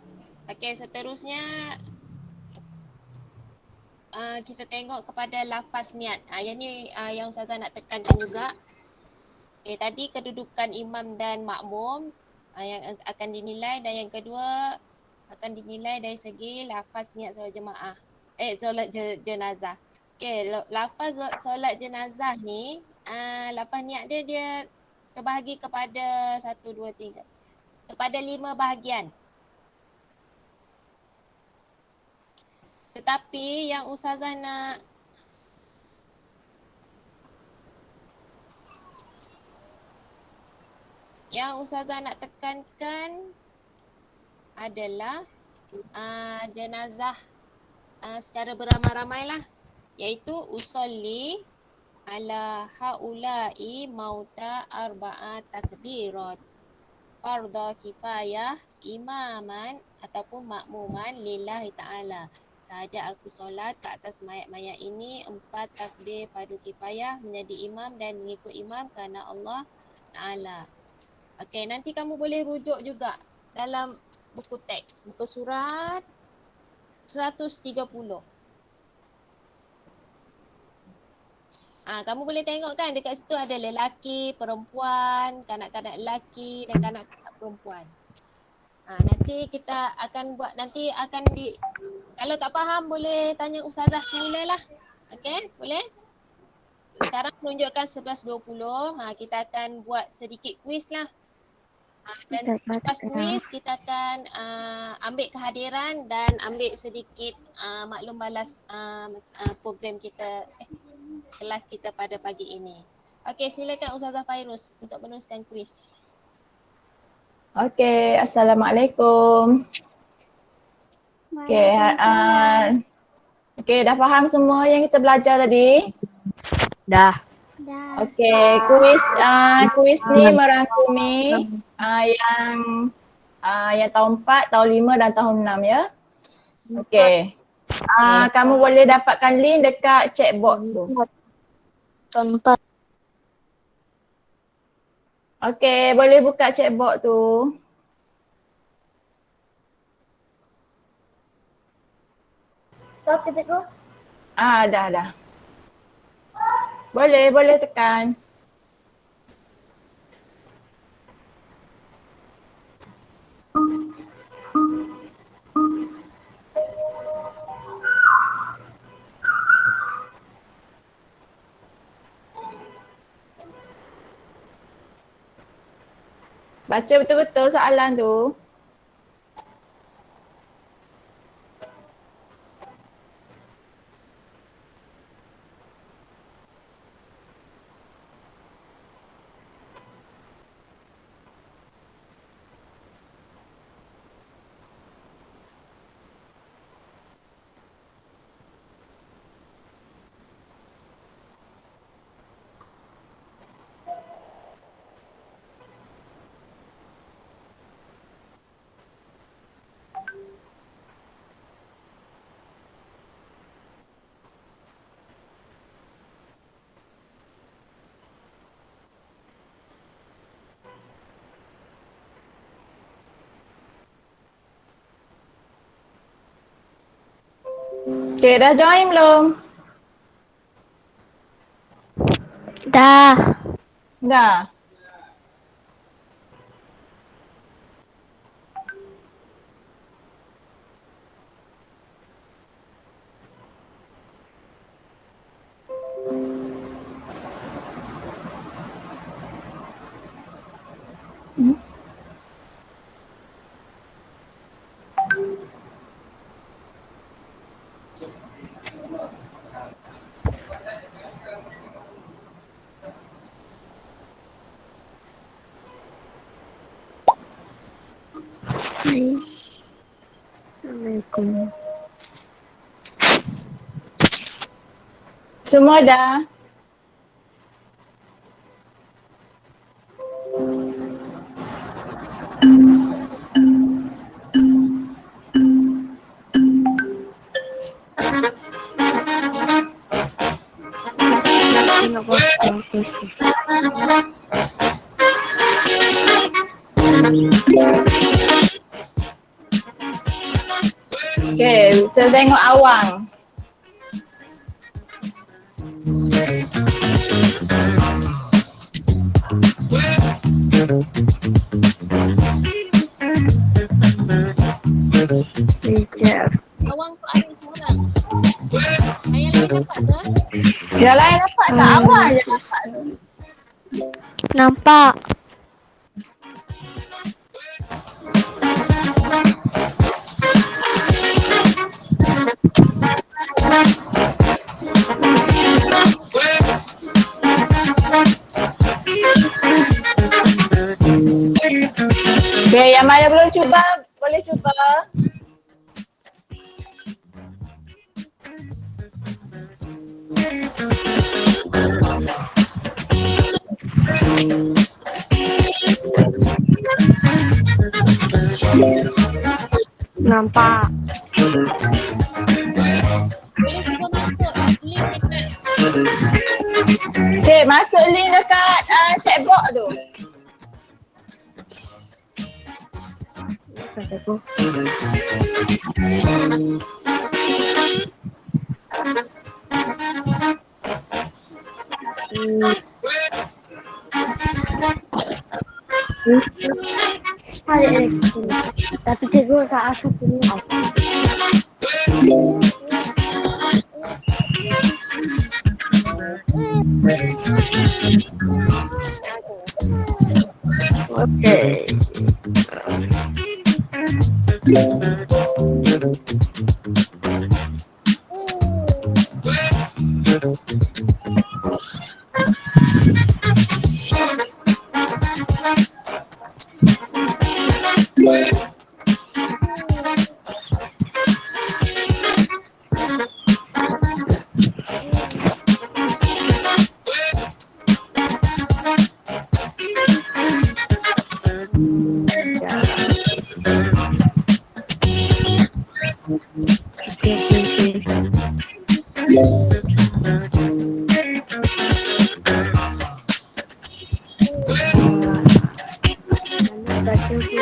Okey, seterusnya kita tengok kepada lafaz niat. Yang ni yang Ustazah nak tekankan juga. Okay, tadi kedudukan imam dan makmum yang akan dinilai, dan yang kedua akan dinilai dari segi lafaz niat solat jemaah. Solat jenazah. Okay, lafaz solat jenazah ni, lafaz niat dia terbahagi kepada 1, 2, 3. Kepada 5 bahagian. Tetapi yang Ustazah nak tekankan adalah jenazah secara beramai-ramai lah, iaitu usolli ala haula'i mauta arba'at takbirat fardha kifayah imaman ataupun makmuman lillahi ta'ala. Sahaja aku solat ke atas mayat-mayat ini 4 takbir fardu kifayah menjadi imam dan mengikut imam kerana Allah Ta'ala. Okey, nanti kamu boleh rujuk juga dalam buku teks, buku surat 130. Kamu boleh tengok kan dekat situ ada lelaki, perempuan, kanak-kanak lelaki dan kanak-kanak perempuan. Nanti kita akan buat, kalau tak faham boleh tanya Ustazah semula lah. Okey, boleh? Sekarang menunjukkan 11.20. Kita akan buat sedikit kuis lah. Dan lepas kuis kita akan ambil kehadiran dan ambil sedikit maklum balas program kita, kelas kita pada pagi ini. Okey, silakan Ustazah Fairuz untuk meneruskan kuis. Okey, Assalamualaikum. Okey, dah faham semua yang kita belajar tadi? Dah. Okey, kuis ni merangkumi yang tahun 4, tahun 5 dan tahun 6 ya. Okey. Kamu boleh dapatkan link dekat chat box tu. Tahun 4. Okey, boleh buka chat box tu. Stop titik tu. Dah. Boleh tekan. Baca betul-betul soalan tu. Okay, dah join belum? Dah. Dah. Assalamualaikum. Semua dah? Tengok posting Facebook. Okay, saya tengok awang. Sekejap. Awang tu ada semua orang. Yang lain dapat ke? Yang lain dapat tak? Awang je dapat tu. Nampak. Okay, yang mana belum cuba, boleh cuba. Nampak. Boleh cuba masuk link dekat Okay, masuk link dekat chat box tu. Kataku. Tapi cikgu tak asal punya. Okey. Okey, okey, okey. Mana baca tu?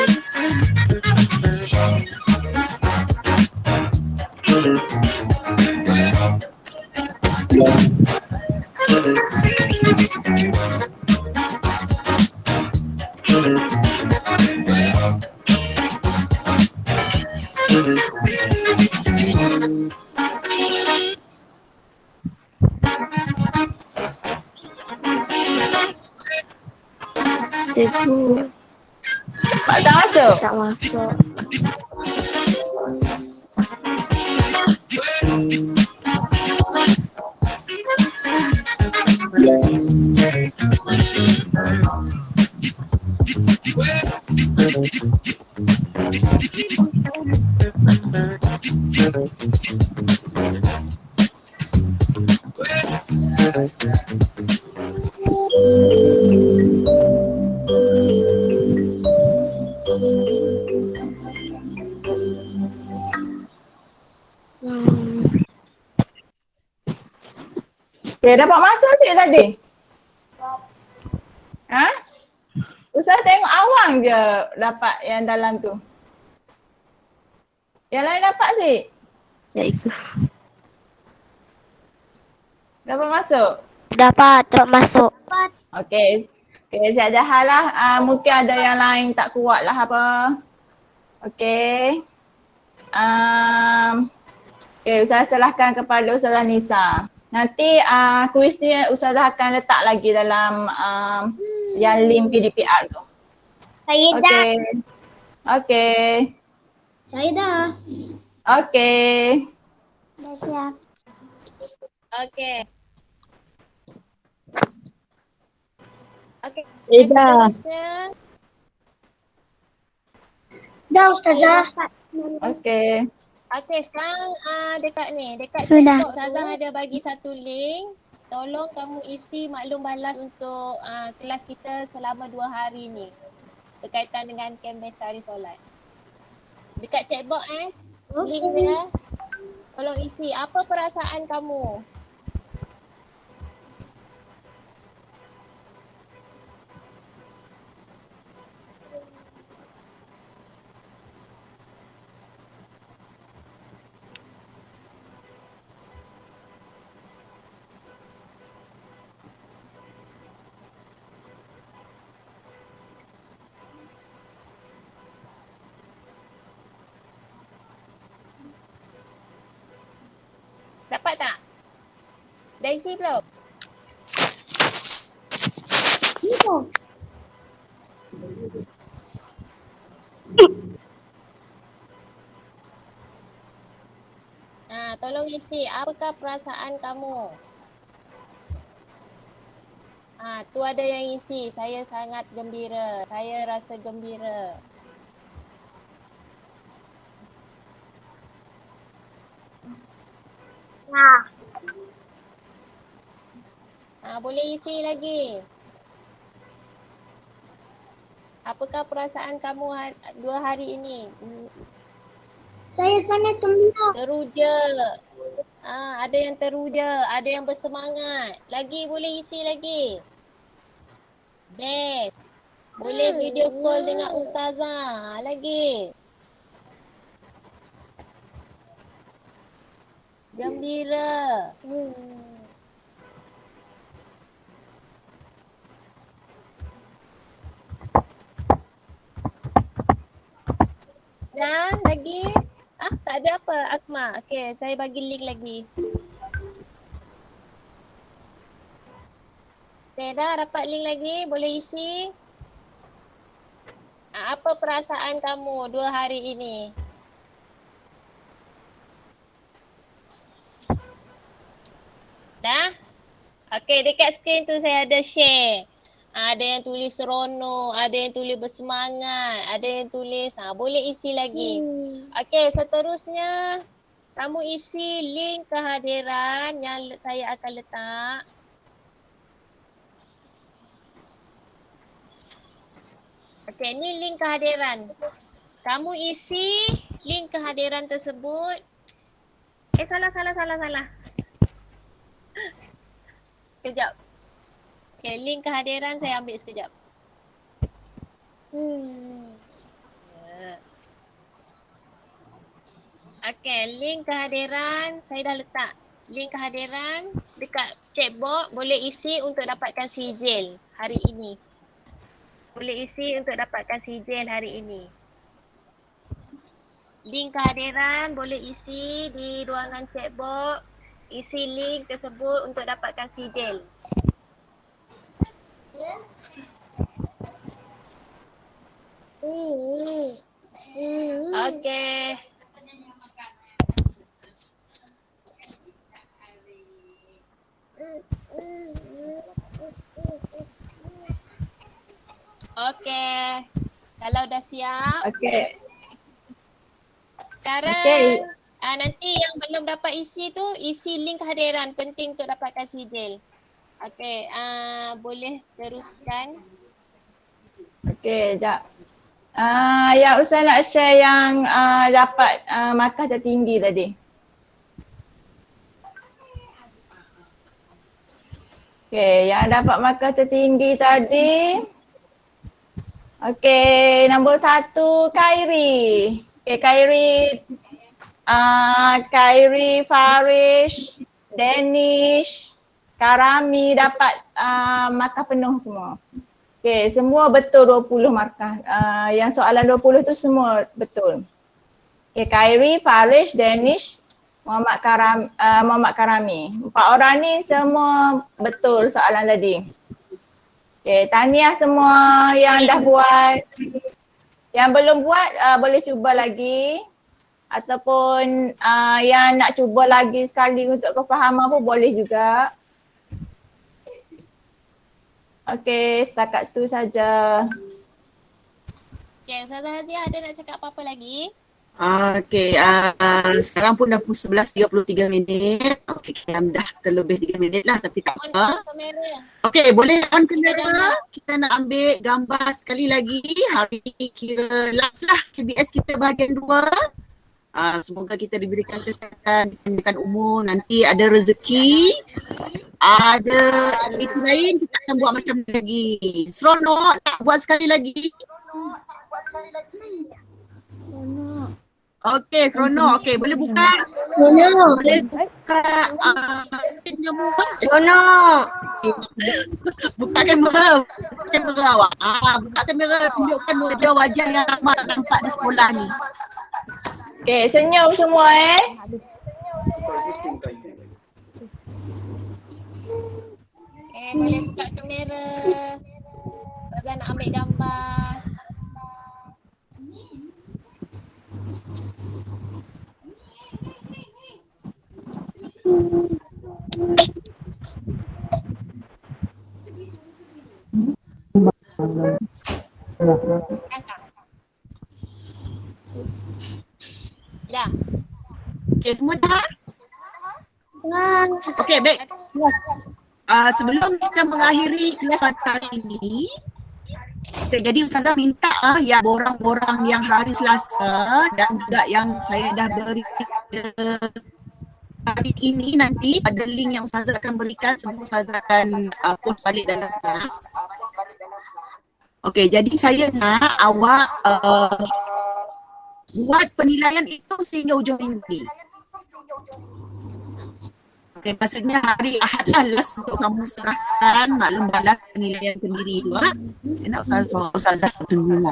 Cikgu Pak tak masuk? tak masuk. Okay, dapat masuk cik tadi? Ha? Usah tengok awang je dapat yang dalam tu. Yang lain dapat sih? Cikgu. Dapat masuk? Dapat masuk. Okay. Okay, siap jahat lah. Mungkin ada yang lain tak kuat lah apa. Okay. Okay, Ustazah serahkan kepada Ustazah Nisa. Nanti kuis ni Ustazah akan letak lagi dalam yang link PDPR tu. Saya dah. Okay. Okay. Saya dah. Okay. Dah siap. Okey. Okey. Dah. Seterusnya, Dah Ustazah. Okay. okey sekarang dekat ni, dekat Sudah. TikTok Ustazah ada bagi satu link. Tolong kamu isi maklum balas untuk kelas kita selama 2 hari ni. Berkaitan dengan kempen Tari Solat. Dekat chatbox link dia. Tolong isi apa perasaan kamu. Dapat tak? Dah isi belum? Tolong isi. Apakah perasaan kamu? Tu ada yang isi. Saya sangat gembira. Saya rasa gembira. Boleh isi lagi. Apakah perasaan kamu 2 hari ini? Saya sangat gembira. Teruja. Ada yang teruja, ada yang bersemangat. Lagi boleh isi lagi. Best. Boleh video call dengan Ustazah. Lagi. Gembira. Dan lagi tak ada apa Akmal. Okey, saya bagi link lagi. Okey, dah dapat link lagi, boleh isi. Apa perasaan kamu 2 hari ini? Dah? Okey, dekat skrin tu saya ada share. Ada yang tulis seronok, ada yang tulis bersemangat, ada yang tulis boleh isi lagi. Okey, seterusnya kamu isi link kehadiran yang saya akan letak. Okey, ni link kehadiran. Kamu isi link kehadiran tersebut. Salah. Sekejap. Okay, link kehadiran saya ambil sekejap. Okay, link kehadiran saya dah letak. Link kehadiran dekat chatbox, boleh isi untuk dapatkan sijil hari ini. Boleh isi untuk dapatkan sijil hari ini. Link kehadiran boleh isi di ruangan chatbox. Isi link tersebut untuk dapatkan sijil. Okay. Okay. Kalau dah siap. Okay. Sekarang nanti yang belum dapat isi tu, isi link kehadiran. Penting untuk dapatkan sijil. Okay. Boleh teruskan. Okay, sekejap. Yang Ustaz nak share yang dapat markah tertinggi tadi. Okay, yang dapat markah tertinggi tadi. Okay, nombor 1 Khairi. Okay, Khairi, Farish, Danish, Karami dapat markah penuh semua. Okay, semua betul 20 markah. Yang soalan 20 tu semua betul. Okay, Khairi, Farish, Danish, Muhammad Karami. 4 orang ni semua betul soalan tadi. Okay, tahniah semua yang dah buat. Yang belum buat boleh cuba lagi. Ataupun yang nak cuba lagi sekali untuk kefahaman pun boleh juga. Okay, setakat itu saja. Okay, Ustazah Hazia ada nak cakap apa-apa lagi? Okay, sekarang pun dah pukul 11.33 minit. Okay, dah terlebih 3 minit lah tapi tak On apa. kamera. Okay, boleh on kamera. Kita nak ambil gambar sekali lagi. Hari ini kira last lah KBS kita bahagian 2. Semoga kita diberikan kesihatan, dipanjangkan umur, nanti ada rezeki, ada aktiviti lain kita akan buat macam ni lagi. Seronok nak buat sekali lagi. Okey, seronok. Okey, boleh buka. Boleh buka screen kamu. Seronok. Buka kamera. Kamera awak. Buka kamera, tunjukkan wajah-wajah yang Rahmat tak nampak di sekolah ni. Okay, senyum semua Boleh buka kamera. Ustazah nak ambil gambar. Dah. Okey, semua dah? Okey, baik. Sebelum kita mengakhiri kelas hari ini, jadi Ustazah minta ya borang-borang yang hari Selasa dan juga yang saya dah beri hari ini nanti pada link yang Ustazah akan berikan, semua Ustazah akan post balik dalam kelas. Okey, jadi saya nak awak buat penilaian itu sehingga ujung minggu ni. Okey, maksudnya hari Ahad lah last untuk kamu serahkan maklum balas penilaian sendiri tu. Saya nak Ustazah tunggu.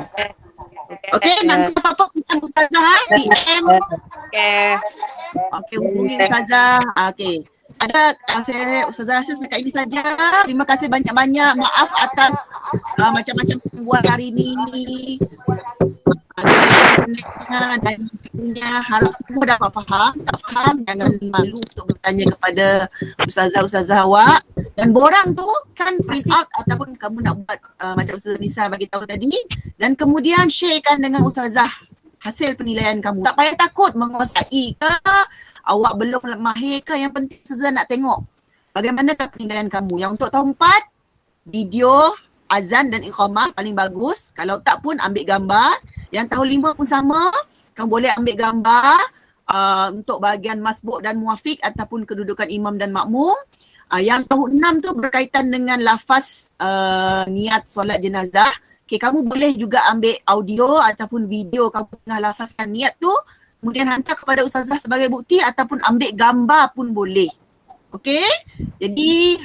Okey, nanti apa-apa tentang Ustazah PM. Okey, hubungi Ustazah. Okey. Ada saya Ustazah rasa setakat ini saja. Terima kasih banyak-banyak. Maaf atas macam-macam buat hari ni. Internetnya dan sebagainya, harap semua dapat faham. Tak faham, jangan malu untuk bertanya kepada ustazah-ustazah awak. Dan borang tu kan print out ataupun kamu nak buat macam Ustazah Nisa bagi tahu tadi, dan kemudian sharekan dengan ustazah hasil penilaian kamu. Tak payah takut menguasai ke, awak belum mahir ke, yang penting ustazah nak tengok bagaimanakah penilaian kamu. Yang untuk tahun 4, video, azan dan iqamah paling bagus. Kalau tak pun ambil gambar. Yang tahun 5 pun sama, kamu boleh ambil gambar untuk bahagian masbuk dan muafiq ataupun kedudukan imam dan makmum. Yang tahun 6 tu berkaitan dengan lafaz niat solat jenazah. Okay, kamu boleh juga ambil audio ataupun video kamu tengah lafazkan niat tu, kemudian hantar kepada ustazah sebagai bukti ataupun ambil gambar pun boleh. Okay, jadi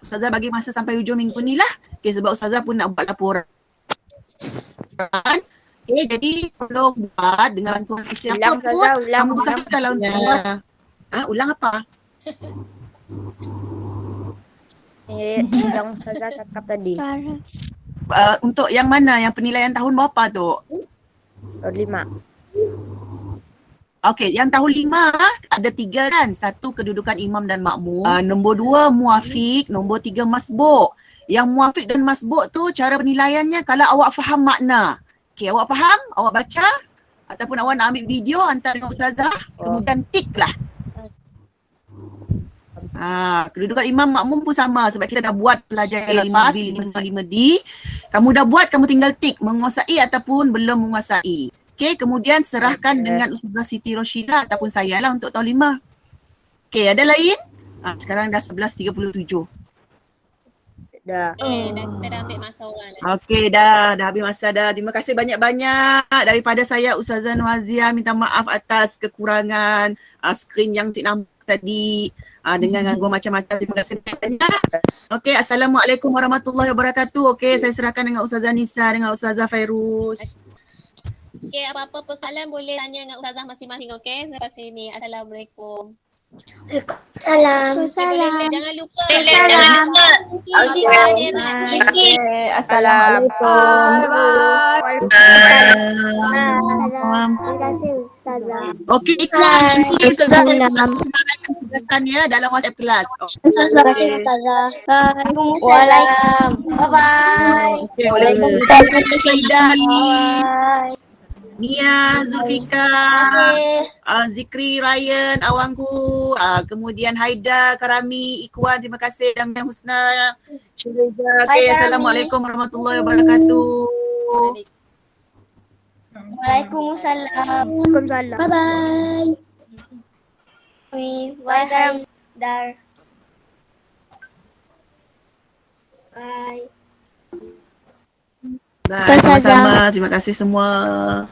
ustazah bagi masa sampai hujung minggu ni lah. Okay, sebab ustazah pun nak buat laporan. Okay, jadi kalau buat dengan bantuan sesiapa pun, kamu usahakan kalau buat. Ulang apa? Yang Ustazah cakap tadi. Untuk yang mana? Yang penilaian tahun berapa tu? Tahun 5. Okey, yang tahun 5 ada 3 kan? 1 kedudukan imam dan makmum. Nombor 2 muafiq, nombor 3 masbuk. Yang muafiq dan masbuk tu cara penilaiannya kalau awak faham makna. Okey, awak faham, awak baca ataupun awak nak ambil video hantar dengan ustazah, kemudian tik lah. Kedudukan imam makmum pun sama sebab kita dah buat pelajaran lepas 5D. Kamu dah buat, kamu tinggal tik menguasai ataupun belum menguasai. Okey, kemudian serahkan dengan Ustazah Siti Roshida ataupun saya lah untuk tahun 5. Okey, ada lain? Sekarang dah 11.37. Dah. Kita dah ambil masa orang dah. Okey, dah habis masa dah. Terima kasih banyak-banyak daripada saya Ustazah Nuhazia, minta maaf atas kekurangan skrin yang Cik nampak tadi dengan gangguan macam-macam. Terima kasih banyak. Okey, Assalamualaikum warahmatullahi wabarakatuh. Okey, saya serahkan dengan Ustazah Nisa dengan Ustazah Fairuz. Okey, apa-apa persoalan boleh tanya dengan ustazah masing-masing, okey? Sampai sini. Assalamualaikum. Salam. Jangan lupa. Jangan lupa. Okay, Assalamualaikum. Terima kasih Ustazah. Okey, ikhlas. Ustazah ya dalam WhatsApp kelas. Terima kasih Ustazah. Waalaikumsalam. Bye-bye. Okey, waalaikumsalam. Terima kasih Syaidah. Nia, Zulfika, Zikri, Ryan, awangku, kemudian Haida, Karami, Ikwan, terima kasih, Damia Husna, Syurija. Okay, Assalamualaikum warahmatullahi wabarakatuh. Waalaikumsalam. Bye-bye. Bye. Dar. Bye. Bye, sama-sama. Terima kasih semua.